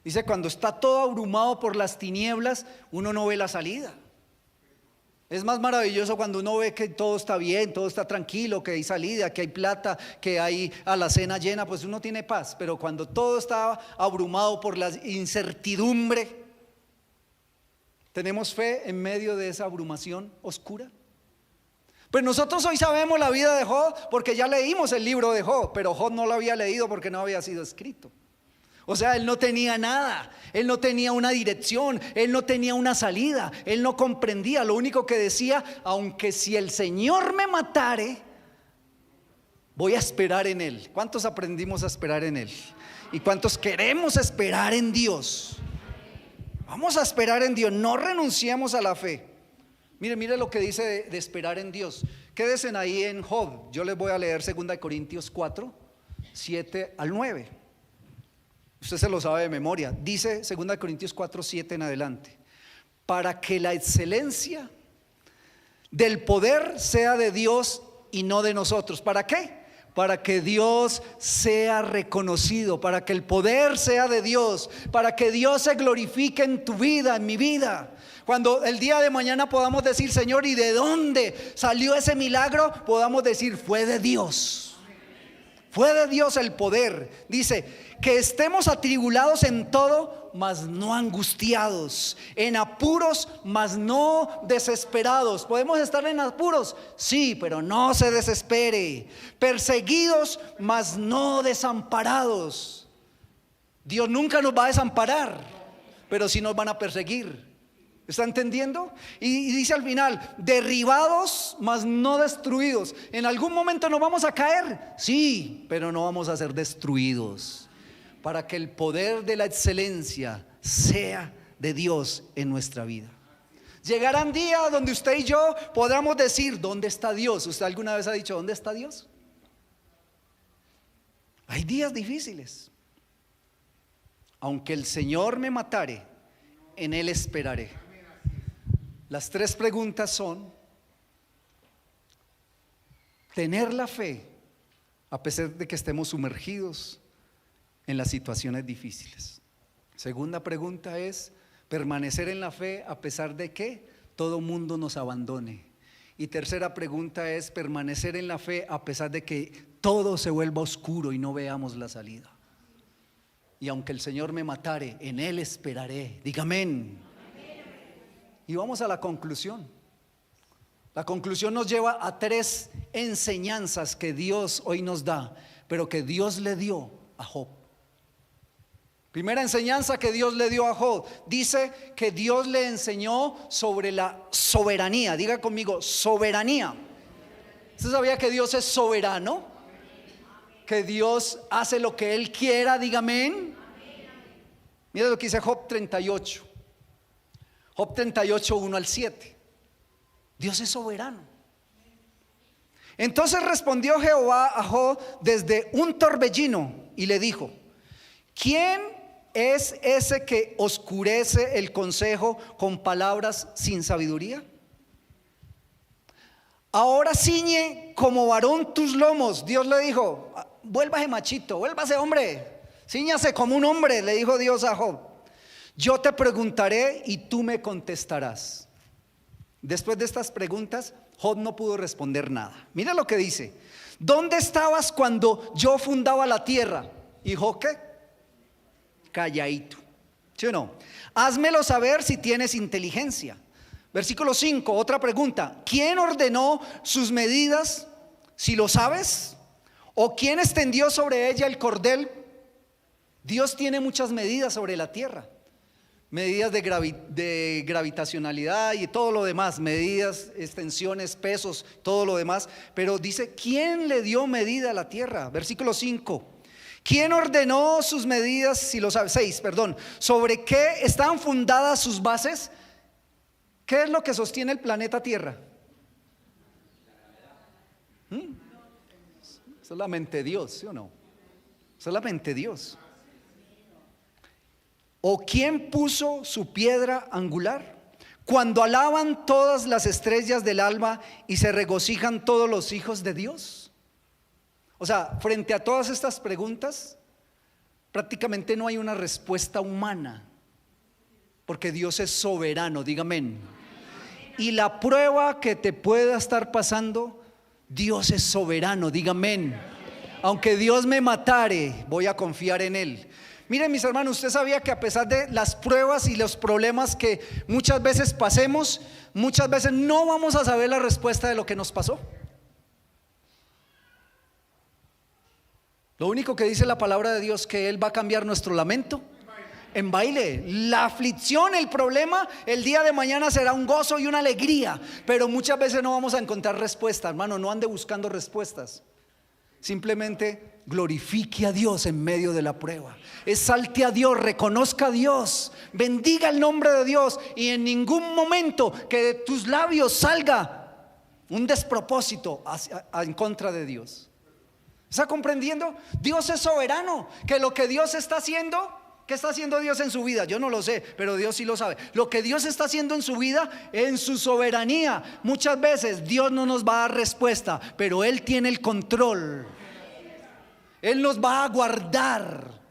Dice: cuando está todo abrumado por las tinieblas, uno no ve la salida. Es más maravilloso cuando uno ve que todo está bien, todo está tranquilo, que hay salida, que hay plata, que hay alacena llena, pues uno tiene paz. Pero cuando todo está abrumado por la incertidumbre, ¿tenemos fe en medio de esa abrumación oscura? Pues nosotros hoy sabemos la vida de Job porque ya leímos el libro de Job, pero Job no lo había leído porque no había sido escrito. O sea, él no tenía nada, él no tenía una dirección, él no tenía una salida, él no comprendía. Lo único que decía: aunque si el Señor me matare, voy a esperar en Él. ¿Cuántos aprendimos a esperar en Él? ¿Y cuántos queremos esperar en Dios? Vamos a esperar en Dios, no renunciemos a la fe. Mire lo que dice de esperar en Dios. Quédense ahí en Job. Yo les voy a leer 2 Corintios 4, 7 al 9. Usted se lo sabe de memoria. Dice 2 Corintios 4, 7 en adelante: para que la excelencia del poder sea de Dios y no de nosotros. ¿Para qué? Para que Dios sea reconocido, para que el poder sea de Dios, para que Dios se glorifique en tu vida, en mi vida. Cuando el día de mañana podamos decir: Señor, ¿y de dónde salió ese milagro? Podamos decir: fue de Dios. Fue de Dios el poder. Dice: que estemos atribulados en todo, mas no angustiados, en apuros, mas no desesperados. ¿Podemos estar en apuros? Sí, pero no se desespere. Perseguidos, mas no desamparados. Dios nunca nos va a desamparar, pero sí nos van a perseguir. ¿Está entendiendo? Y dice al final: derribados, mas no destruidos. ¿En algún momento nos vamos a caer? Sí, pero no vamos a ser destruidos, para que el poder de la excelencia sea de Dios en nuestra vida. Llegarán días donde usted y yo podamos decir: ¿dónde está Dios? ¿Usted alguna vez ha dicho: ¿dónde está Dios? Hay días difíciles. Aunque el Señor me matare, en Él esperaré. Las 3 preguntas son: tener la fe a pesar de que estemos sumergidos en las situaciones difíciles. Segunda pregunta es: permanecer en la fe a pesar de que todo mundo nos abandone. Y tercera pregunta es: permanecer en la fe a pesar de que todo se vuelva oscuro y no veamos la salida. Y aunque el Señor me matare, en Él esperaré. Diga amén. Y vamos a la conclusión. La conclusión nos lleva a 3 enseñanzas que Dios hoy nos da, pero que Dios le dio a Job. Primera enseñanza que Dios le dio a Job: dice que Dios le enseñó sobre la soberanía. Diga conmigo: soberanía. ¿Usted sabía que Dios es soberano? Que Dios hace lo que Él quiera. Diga amén. Mira lo que dice Job 38. Job 38, 1 al 7. Dios es soberano. Entonces respondió Jehová a Job desde un torbellino y le dijo: ¿quién es ese que oscurece el consejo con palabras sin sabiduría? Ahora ciñe como varón tus lomos. Dios le dijo: vuélvase machito, vuélvase hombre, cíñase como un hombre, le dijo Dios a Job. Yo te preguntaré y tú me contestarás. Después de estas preguntas, Job no pudo responder nada. Mira lo que dice: ¿dónde estabas cuando yo fundaba la tierra? ¿Y Job qué? Calladito. ¿Sí o no? Házmelo saber si tienes inteligencia. Versículo 5, otra pregunta: ¿quién ordenó sus medidas? Si lo sabes. ¿O quién extendió sobre ella el cordel? Dios tiene muchas medidas sobre la tierra. Medidas de gravitacionalidad y todo lo demás, medidas, extensiones, pesos, todo lo demás. Pero dice: ¿quién le dio medida a la tierra? Versículo 5. ¿Quién ordenó sus medidas? Si lo sabe. 6, perdón. ¿Sobre qué están fundadas sus bases? ¿Qué es lo que sostiene el planeta Tierra? Solamente Dios, ¿sí o no? Solamente Dios. ¿O quién puso su piedra angular? Cuando alaban todas las estrellas del alba y se regocijan todos los hijos de Dios. O sea, frente a todas estas preguntas, prácticamente no hay una respuesta humana, porque Dios es soberano. Diga amén. Y la prueba que te pueda estar pasando, Dios es soberano. Diga amén. Aunque Dios me matare, voy a confiar en Él. Miren, mis hermanos, ¿usted sabía que a pesar de las pruebas y los problemas que muchas veces pasemos, muchas veces no vamos a saber la respuesta de lo que nos pasó? Lo único que dice la palabra de Dios, que Él va a cambiar nuestro lamento en baile. La aflicción, el problema, el día de mañana será un gozo y una alegría. Pero muchas veces no vamos a encontrar respuesta. Hermano, no ande buscando respuestas. Simplemente glorifique a Dios en medio de la prueba. Exalte a Dios, reconozca a Dios, bendiga el nombre de Dios, y en ningún momento que de tus labios salga un despropósito en contra de Dios. ¿Está comprendiendo? Dios es soberano, que lo que Dios está haciendo, ¿qué está haciendo Dios en su vida? Yo no lo sé, pero Dios sí lo sabe. Lo que Dios está haciendo en su vida, en su soberanía, muchas veces Dios no nos va a dar respuesta, pero Él tiene el control. Él nos va a guardar.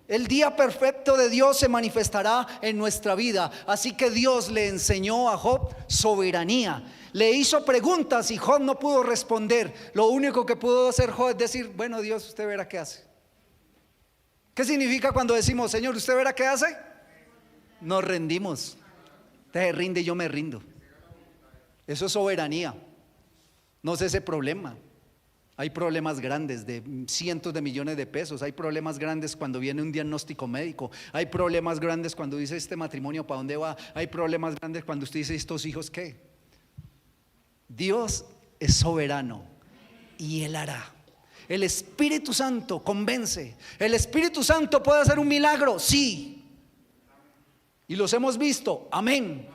El día perfecto de Dios se manifestará en nuestra vida. Así que Dios le enseñó a Job soberanía. Le hizo preguntas y Job no pudo responder. Lo único que pudo hacer Job es decir: bueno, Dios, usted verá qué hace. ¿Qué significa cuando decimos: Señor, usted verá qué hace? Nos rendimos. Usted se rinde y yo me rindo. Eso es soberanía. No es ese problema. Hay problemas grandes de cientos de millones de pesos. Hay problemas grandes cuando viene un diagnóstico médico. Hay problemas grandes cuando dice: este matrimonio, ¿para dónde va? Hay problemas grandes cuando usted dice: ¿estos hijos qué? Dios es soberano y Él hará. El Espíritu Santo convence. El Espíritu Santo puede hacer un milagro, sí, y los hemos visto, amén.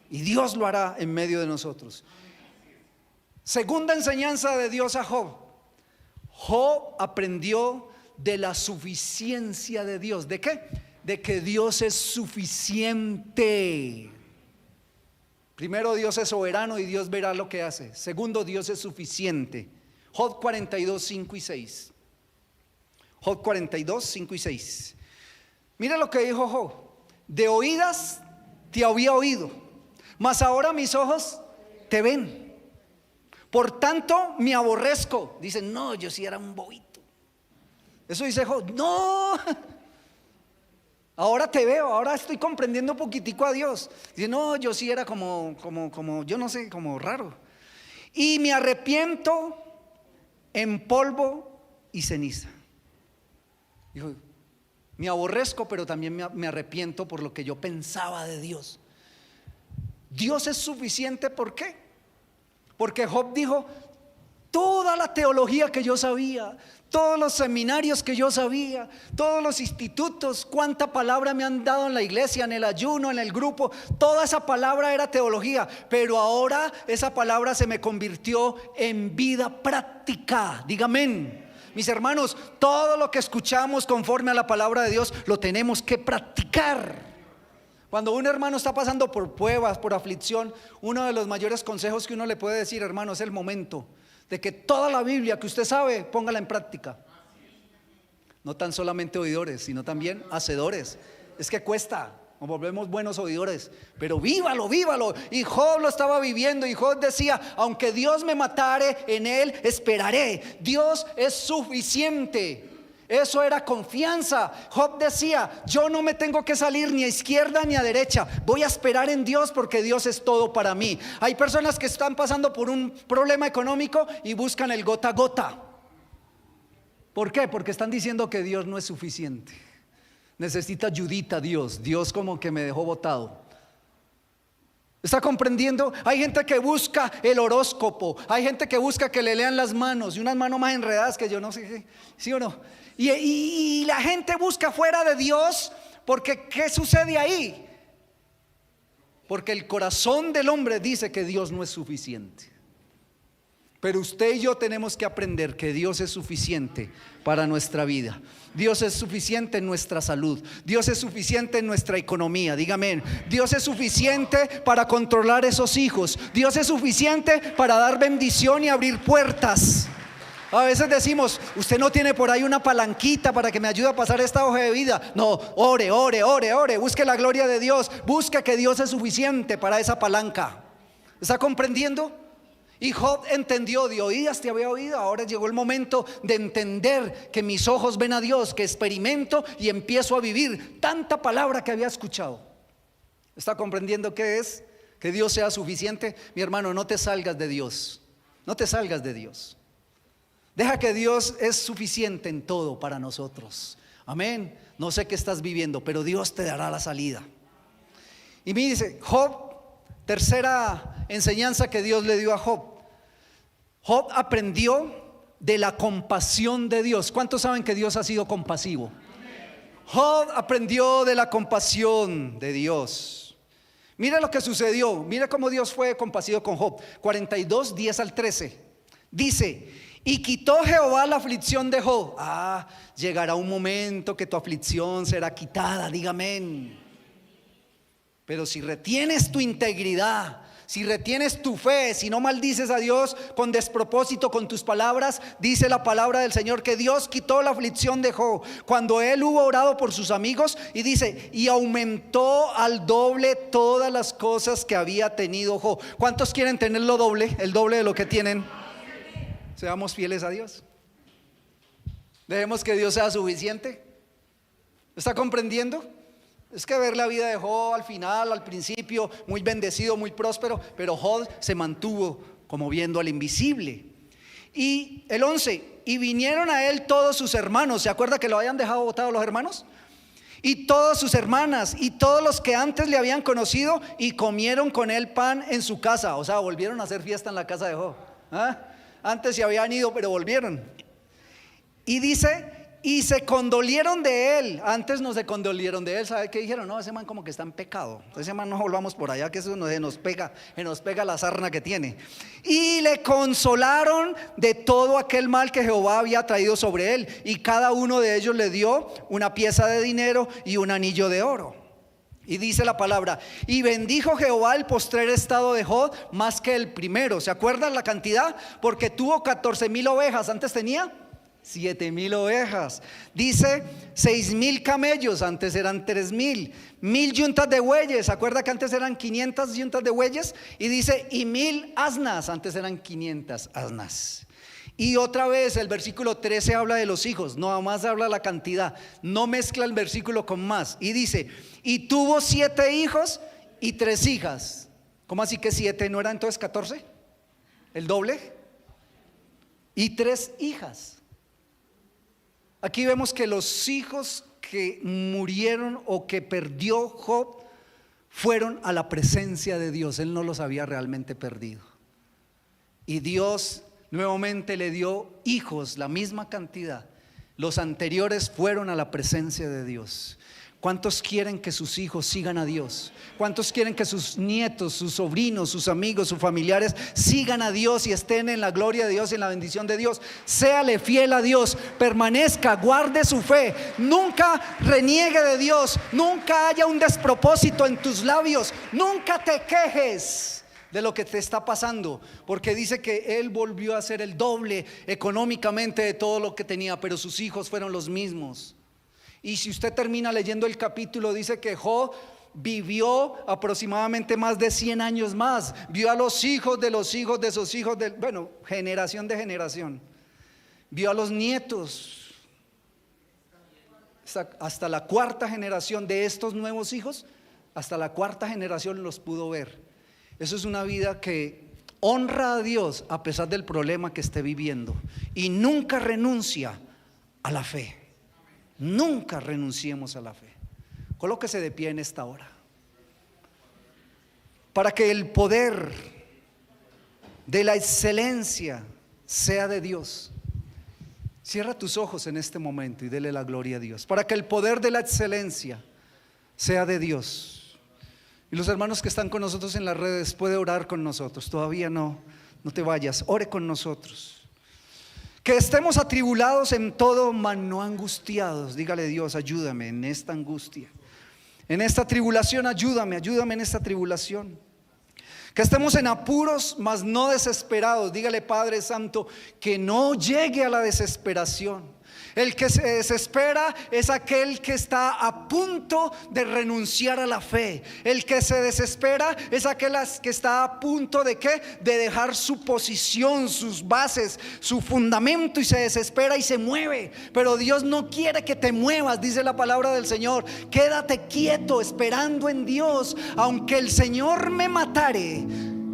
Y Dios lo hará en medio de nosotros. Segunda enseñanza de Dios a Job. Job aprendió de la suficiencia de Dios. ¿De qué? De que Dios es suficiente. Primero, Dios es soberano y Dios verá lo que hace. Segundo, Dios es suficiente. Job 42, 5 y 6. Job 42, 5 y 6. Mira lo que dijo Job: de oídas te había oído, mas ahora mis ojos te ven. Por tanto me aborrezco. Dicen: no, yo sí era un bobito. Eso dice Job. No, ahora te veo, ahora estoy comprendiendo un poquitico a Dios. Dice: no, yo sí era como yo no sé, como raro. Y me arrepiento en polvo y ceniza. Dijo: me aborrezco, pero también me arrepiento por lo que yo pensaba de Dios. Dios es suficiente. ¿Por qué? Porque Job dijo: toda la teología que yo sabía, todos los seminarios que yo sabía, todos los institutos, cuánta palabra me han dado en la iglesia, en el ayuno, en el grupo, toda esa palabra era teología, pero ahora esa palabra se me convirtió en vida práctica. Dígame, mis hermanos, todo lo que escuchamos conforme a la palabra de Dios lo tenemos que practicar. Cuando un hermano está pasando por pruebas, por aflicción, uno de los mayores consejos que uno le puede decir: hermano, es el momento de que toda la Biblia que usted sabe, póngala en práctica. No tan solamente oidores, sino también hacedores. Es que cuesta, nos volvemos buenos oidores, pero vívalo, vívalo. Y Job lo estaba viviendo, y Job decía: aunque Dios me matare, en Él esperaré. Dios es suficiente. Eso era confianza. Job decía: yo no me tengo que salir ni a izquierda ni a derecha, voy a esperar en Dios porque Dios es todo para mí. Hay personas que están pasando por un problema económico y buscan el gota a gota. ¿Por qué? Porque están diciendo que Dios no es suficiente. Necesita ayudita Dios. Dios como que me dejó botado. ¿Está comprendiendo? Hay gente que busca el horóscopo, hay gente que busca que le lean las manos, y unas manos más enredadas que yo no sé, ¿sí o no? Y la gente busca fuera de Dios, porque ¿qué sucede ahí? Porque el corazón del hombre dice que Dios no es suficiente. Pero usted y yo tenemos que aprender que Dios es suficiente para nuestra vida. Dios es suficiente en nuestra salud. Dios es suficiente en nuestra economía. Dígame, Dios es suficiente para controlar esos hijos. Dios es suficiente para dar bendición y abrir puertas. A veces decimos: usted no tiene por ahí una palanquita para que me ayude a pasar esta hoja de vida. No, ore, ore, ore, ore. Busque la gloria de Dios. Busque que Dios es suficiente para esa palanca. ¿Está comprendiendo? Y Job entendió: de oídas te había oído, ahora llegó el momento de entender que mis ojos ven a Dios, que experimento y empiezo a vivir tanta palabra que había escuchado. ¿Está comprendiendo qué es? Que Dios sea suficiente. Mi hermano, no te salgas de Dios. No te salgas de Dios. Deja que Dios es suficiente en todo para nosotros. Amén. No sé qué estás viviendo, pero Dios te dará la salida. Y me dice Job, tercera enseñanza que Dios le dio a Job. Job aprendió de la compasión de Dios. ¿Cuántos saben que Dios ha sido compasivo? Job aprendió de la compasión de Dios. Mira lo que sucedió. Mira cómo Dios fue compasivo con Job. 42, 10 al 13. Dice: y quitó Jehová la aflicción de Job. Llegará un momento que tu aflicción será quitada. Diga amén. Pero si retienes tu integridad, si retienes tu fe, si no maldices a Dios con despropósito con tus palabras, dice la palabra del Señor que Dios quitó la aflicción de Job cuando él hubo orado por sus amigos, y dice: y aumentó al doble todas las cosas que había tenido Job. ¿Cuántos quieren tener lo doble, el doble de lo que tienen? Seamos fieles a Dios. Dejemos que Dios sea suficiente. ¿Está comprendiendo? Es que ver la vida de Job al final, al principio, muy bendecido, muy próspero, pero Job se mantuvo como viendo al invisible. Y el 11, y vinieron a él todos sus hermanos. ¿Se acuerda que lo habían dejado botado los hermanos? Y todas sus hermanas y todos los que antes le habían conocido, y comieron con él pan en su casa. O sea, volvieron a hacer fiesta en la casa de Job. Antes se habían ido, pero volvieron. Y dice: y se condolieron de él. Antes no se condolieron de él. ¿Sabe qué dijeron? No, ese man como que está en pecado. Ese man no volvamos por allá, que eso nos pega la sarna que tiene. Y le consolaron de todo aquel mal que Jehová había traído sobre él. Y cada uno de ellos le dio una pieza de dinero y un anillo de oro. Y dice la palabra: y bendijo Jehová el postrer estado de Job más que el primero. ¿Se acuerdan la cantidad? Porque tuvo 14,000 ovejas. Antes tenía 7,000 ovejas. Dice 6,000 camellos, antes eran 3,000. 1,000 yuntas de bueyes. ¿Se acuerda que antes eran 500 yuntas de bueyes? Y dice: y 1,000 asnas, antes eran 500 asnas. Y otra vez el versículo 13 habla de los hijos, no más habla la cantidad, no mezcla el versículo con más. Y dice: y tuvo 7 hijos y 3 hijas. ¿Cómo así que 7? ¿No era entonces 14? ¿El doble? Y 3 hijas. Aquí vemos que los hijos que murieron o que perdió Job fueron a la presencia de Dios. Él no los había realmente perdido. Y Dios nuevamente le dio hijos, la misma cantidad. Los anteriores fueron a la presencia de Dios. ¿Cuántos quieren que sus hijos sigan a Dios? ¿Cuántos quieren que sus nietos, sus sobrinos, sus amigos, sus familiares sigan a Dios y estén en la gloria de Dios, en la bendición de Dios? Séale fiel a Dios, permanezca, guarde su fe, nunca reniegue de Dios, nunca haya un despropósito en tus labios, nunca te quejes de lo que te está pasando, porque dice que él volvió a ser el doble económicamente de todo lo que tenía, pero sus hijos fueron los mismos. Y si usted termina leyendo el capítulo, dice que Job vivió aproximadamente más de 100 años más. Vio a los hijos de los hijos de sus hijos, generación de generación. Vio a los nietos, hasta la 4ª generación de estos nuevos hijos, hasta la 4ª generación los pudo ver. Eso es una vida que honra a Dios a pesar del problema que esté viviendo, y nunca renuncia a la fe. Nunca renunciemos a la fe. Colóquese de pie en esta hora, para que el poder de la excelencia sea de Dios. Cierra tus ojos en este momento y dele la gloria a Dios, para que el poder de la excelencia sea de Dios. Y los hermanos que están con nosotros en las redes, puede orar con nosotros. Todavía no te vayas, ore con nosotros. Que estemos atribulados en todo, mas no angustiados. Dígale: Dios, ayúdame en esta angustia, en esta tribulación, ayúdame en esta tribulación. Que estemos en apuros, mas no desesperados. Dígale: Padre Santo, que no llegue a la desesperación. El que se desespera es aquel que está a punto de renunciar a la fe. El que se desespera es aquel que está a punto de ¿qué? De dejar su posición, sus bases, su fundamento, y se desespera y se mueve. Pero Dios no quiere que te muevas, dice la palabra del Señor. Quédate quieto esperando en Dios. Aunque el Señor me matare,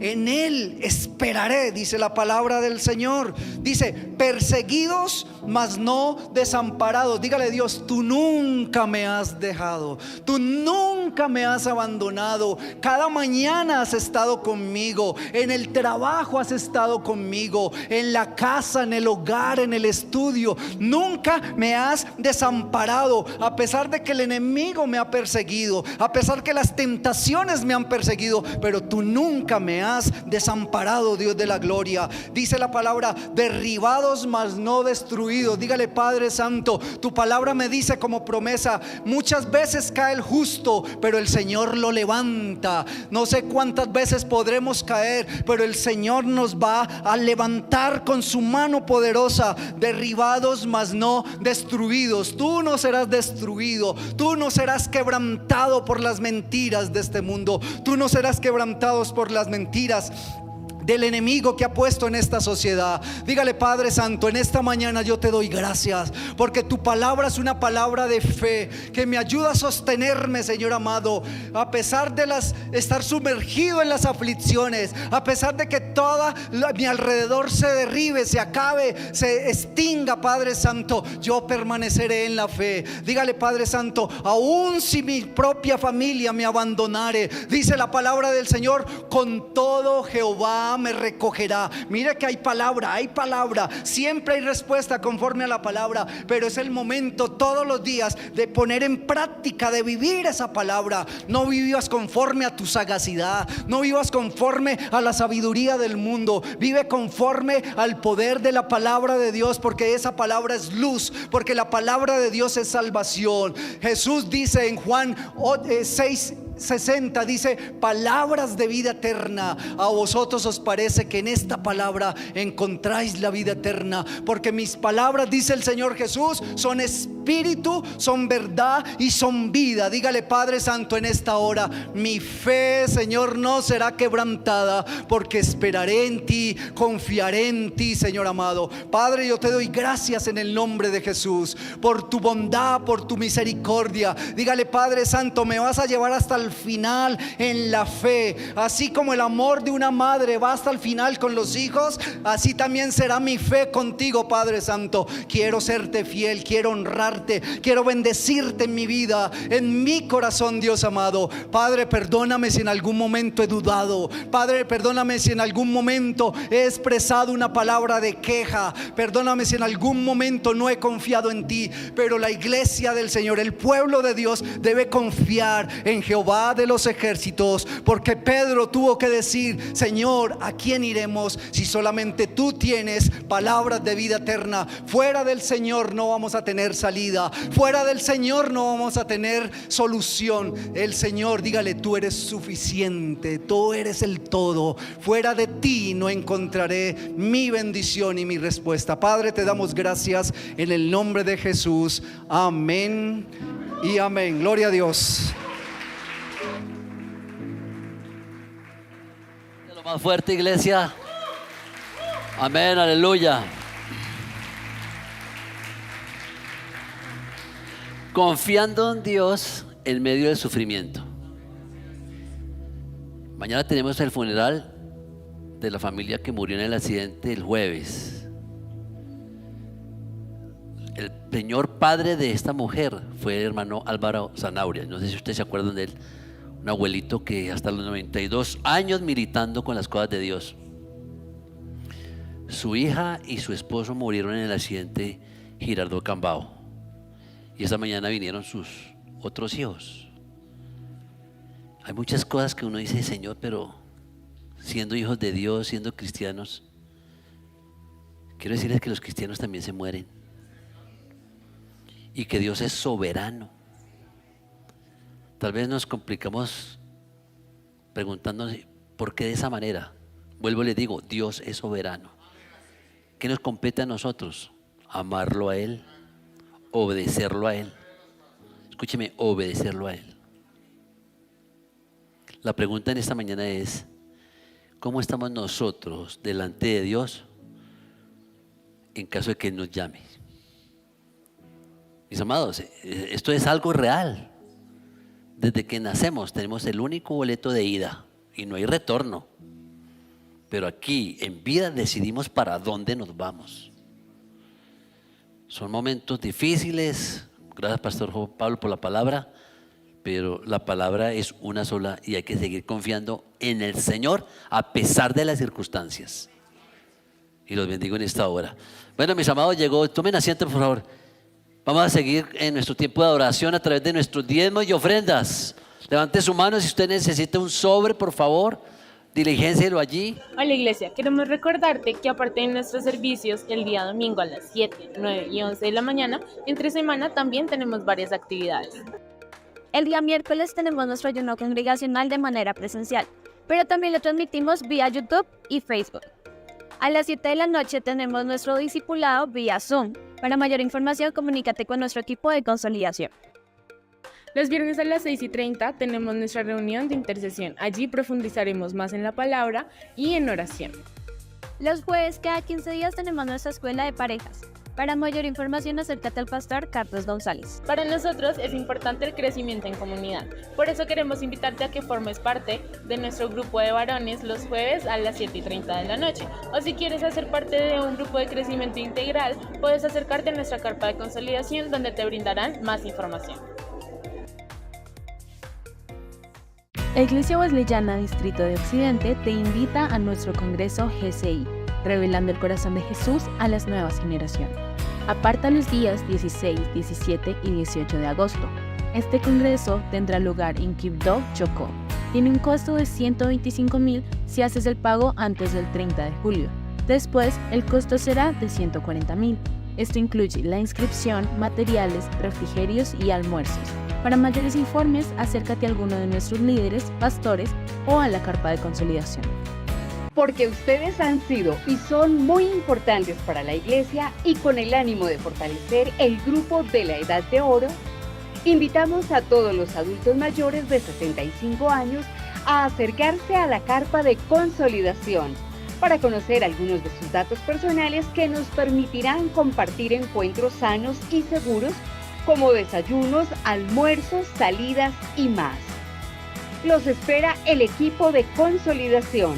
en Él esperaré, dice la palabra del Señor. Dice: perseguidos, mas no desamparados. Dígale: Dios, tú nunca me has dejado, tú nunca nunca me has abandonado. Cada mañana has estado conmigo. En el trabajo has estado conmigo. En la casa, en el hogar, en el estudio. Nunca me has desamparado. A pesar de que el enemigo me ha perseguido, a pesar que las tentaciones me han perseguido, pero tú nunca me has desamparado, Dios de la gloria. Dice la palabra: derribados mas no destruidos. Dígale: Padre Santo, tu palabra me dice como promesa: muchas veces cae el justo, pero el Señor lo levanta. No sé cuántas veces podremos caer, pero el Señor nos va a levantar con su mano poderosa. Derribados mas no destruidos. Tú no serás destruido. Tú no serás quebrantado por las mentiras de este mundo. Tú no serás quebrantado por las mentiras del enemigo que ha puesto en esta sociedad. Dígale: Padre Santo, en esta mañana yo te doy gracias, porque tu palabra es una palabra de fe que me ayuda a sostenerme, Señor amado, a pesar de estar sumergido en las aflicciones, a pesar de que todo mi alrededor se derribe, se acabe, se extinga. Padre Santo, yo permaneceré en la fe. Dígale: Padre Santo, aun si mi propia familia me abandonare, dice la palabra del Señor, con todo Jehová me recogerá. Mira que hay palabra, siempre hay respuesta conforme a la palabra, pero es el momento todos los días de poner en práctica, de vivir esa palabra. No vivas conforme a tu sagacidad, no vivas conforme a la sabiduría del mundo, vive conforme al poder de la palabra de Dios, porque esa palabra es luz, porque la palabra de Dios es salvación. Jesús dice en Juan 6:60, dice: palabras de vida eterna. A vosotros os parece que en esta palabra encontráis la vida eterna, porque mis palabras, dice el Señor Jesús, son espíritu, son verdad y son vida. Dígale: Padre Santo, en esta hora mi fe, Señor, no será quebrantada, porque esperaré en ti, confiaré en ti, Señor amado. Padre, yo te doy gracias en el nombre de Jesús por tu bondad, por tu misericordia. Dígale: Padre Santo, me vas a llevar hasta el final en la fe. Así como el amor de una madre va hasta el final con los hijos, así también será mi fe contigo, Padre Santo. Quiero serte fiel, quiero honrarte, quiero bendecirte en mi vida, en mi corazón, Dios amado. Padre, perdóname si en algún momento he dudado. Padre, perdóname si en algún momento he expresado una palabra de queja. Perdóname si en algún momento no he confiado en ti. Pero la iglesia del Señor, el pueblo de Dios, debe confiar en Jehová de los ejércitos, porque Pedro tuvo que decir: Señor, ¿a quién iremos si solamente tú tienes palabras de vida eterna? Fuera del Señor no vamos a tener salida, fuera del Señor no vamos a tener solución. El Señor, dígale: tú eres suficiente, tú eres el todo. Fuera de ti no encontraré mi bendición y mi respuesta. Padre, te damos gracias en el nombre de Jesús. Amén y amén. Gloria a Dios. Más fuerte, iglesia. Amén, aleluya. Confiando en Dios en medio del sufrimiento. Mañana tenemos el funeral de la familia que murió en el accidente el jueves. El señor padre de esta mujer fue el hermano Álvaro Zanauria. No sé si ustedes se acuerdan de él. Un abuelito que hasta los 92 años militando con las cosas de Dios. Su hija y su esposo murieron en el accidente Girardot Cambao. Y esta mañana vinieron sus otros hijos. Hay muchas cosas que uno dice: Señor, pero siendo hijos de Dios, siendo cristianos, quiero decirles que los cristianos también se mueren. Y que Dios es soberano. Tal vez nos complicamos preguntándonos: ¿por qué de esa manera? Vuelvo y les digo: Dios es soberano. ¿Qué nos compete a nosotros? Amarlo a Él, obedecerlo a Él. Escúcheme, obedecerlo a Él. La pregunta en esta mañana es: ¿cómo estamos nosotros delante de Dios en caso de que Él nos llame? Mis amados, esto es algo real. Desde que nacemos tenemos el único boleto de ida y no hay retorno. Pero aquí en vida decidimos para dónde nos vamos. Son momentos difíciles. Gracias, Pastor Pablo, por la palabra. pero la palabra es una sola y hay que seguir confiando en el Señor a pesar de las circunstancias. Y los bendigo en esta hora. Bueno, mis amados, tomen asiento por favor. Vamos a seguir en nuestro tiempo de adoración a través de nuestros diezmos y ofrendas. Levante su mano si usted necesita un sobre, por favor, diligéncielo allí. Hola iglesia, queremos recordarte que aparte de nuestros servicios el día domingo a las 7, 9 y 11 de la mañana, entre semana también tenemos varias actividades. El día miércoles tenemos nuestro ayuno congregacional de manera presencial, pero también lo transmitimos vía YouTube y Facebook. A las 7 de la noche tenemos nuestro discipulado vía Zoom. Para mayor información, comunícate con nuestro equipo de consolidación. Los viernes a las 6:30 tenemos nuestra reunión de intercesión. Allí profundizaremos más en la palabra y en oración. Los jueves cada 15 días tenemos nuestra escuela de parejas. Para mayor información, acércate al pastor Carlos González. Para nosotros es importante el crecimiento en comunidad. Por eso queremos invitarte a que formes parte de nuestro grupo de varones los jueves a las 7:30 de la noche. O si quieres hacer parte de un grupo de crecimiento integral, puedes acercarte a nuestra carpa de consolidación donde te brindarán más información. La Iglesia Wesleyana Distrito de Occidente te invita a nuestro Congreso GCI, revelando el corazón de Jesús a las nuevas generaciones. Aparta los días 16, 17 y 18 de agosto. Este congreso tendrá lugar en Quibdó, Chocó. Tiene un costo de $125,000 si haces el pago antes del 30 de julio. Después, el costo será de $140,000. Esto incluye la inscripción, materiales, refrigerios y almuerzos. Para mayores informes, acércate a alguno de nuestros líderes, pastores o a la carpa de consolidación. Porque ustedes han sido y son muy importantes para la iglesia y con el ánimo de fortalecer el grupo de la Edad de Oro, invitamos a todos los adultos mayores de 65 años a acercarse a la carpa de consolidación para conocer algunos de sus datos personales que nos permitirán compartir encuentros sanos y seguros como desayunos, almuerzos, salidas y más. Los espera el equipo de consolidación.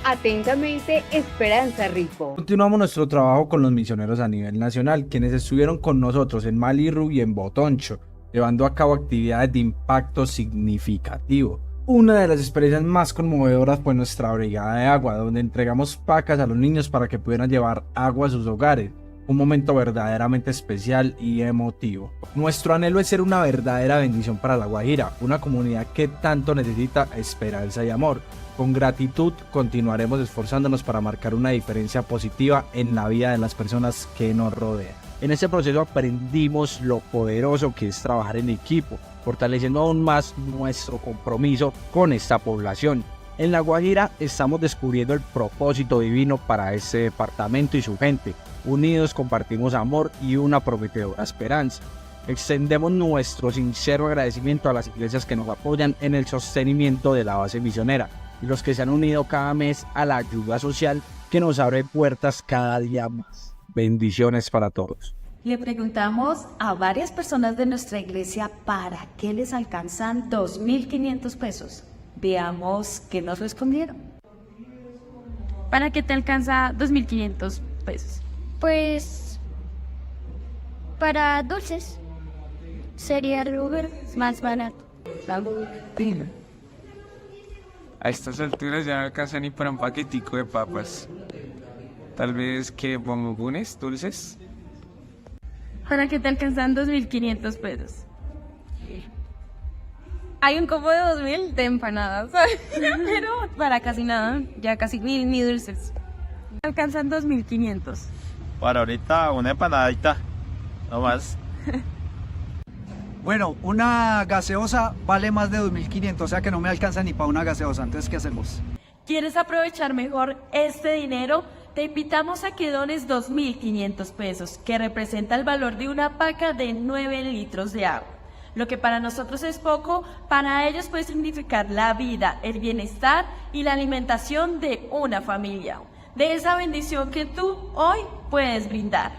Atentamente, Esperanza Rico. Continuamos nuestro trabajo con los misioneros a nivel nacional, quienes estuvieron con nosotros en Malirru y en Botoncho, llevando a cabo actividades de impacto significativo. Una de las experiencias más conmovedoras fue nuestra brigada de agua, donde entregamos pacas a los niños para que pudieran llevar agua a sus hogares. Un momento verdaderamente especial y emotivo. Nuestro anhelo es ser una verdadera bendición para La Guajira, una comunidad que tanto necesita esperanza y amor. Con gratitud continuaremos esforzándonos para marcar una diferencia positiva en la vida de las personas que nos rodean. En este proceso aprendimos lo poderoso que es trabajar en equipo, fortaleciendo aún más nuestro compromiso con esta población. En La Guajira estamos descubriendo el propósito divino para este departamento y su gente. Unidos compartimos amor y una prometedora esperanza. Extendemos nuestro sincero agradecimiento a las iglesias que nos apoyan en el sostenimiento de la base misionera y los que se han unido cada mes a la ayuda social que nos abre puertas cada día más. Bendiciones para todos. Le preguntamos a varias personas de nuestra iglesia para qué les alcanzan 2.500 pesos. Veamos qué nos respondieron. ¿Para qué te alcanza 2.500 pesos? Pues para dulces sería el lugar más barato. A estas alturas ya no alcanza ni para un paquetico de papas. Tal vez que bombones, dulces. ¿Para qué te alcanzan 2.500 pesos? Hay un combo de 2.000 de empanadas, pero para casi nada, ya casi ni dulces. Alcanzan 2.500. Para ahorita una empanadita, no más. Bueno, una gaseosa vale más de 2.500, o sea que no me alcanza ni para una gaseosa. Entonces, ¿qué hacemos? ¿Quieres aprovechar mejor este dinero? Te invitamos a que dones 2.500 pesos, que representa el valor de una paca de 9 litros de agua. Lo que para nosotros es poco, para ellos puede significar la vida, el bienestar y la alimentación de una familia. De esa bendición que tú hoy puedes brindar.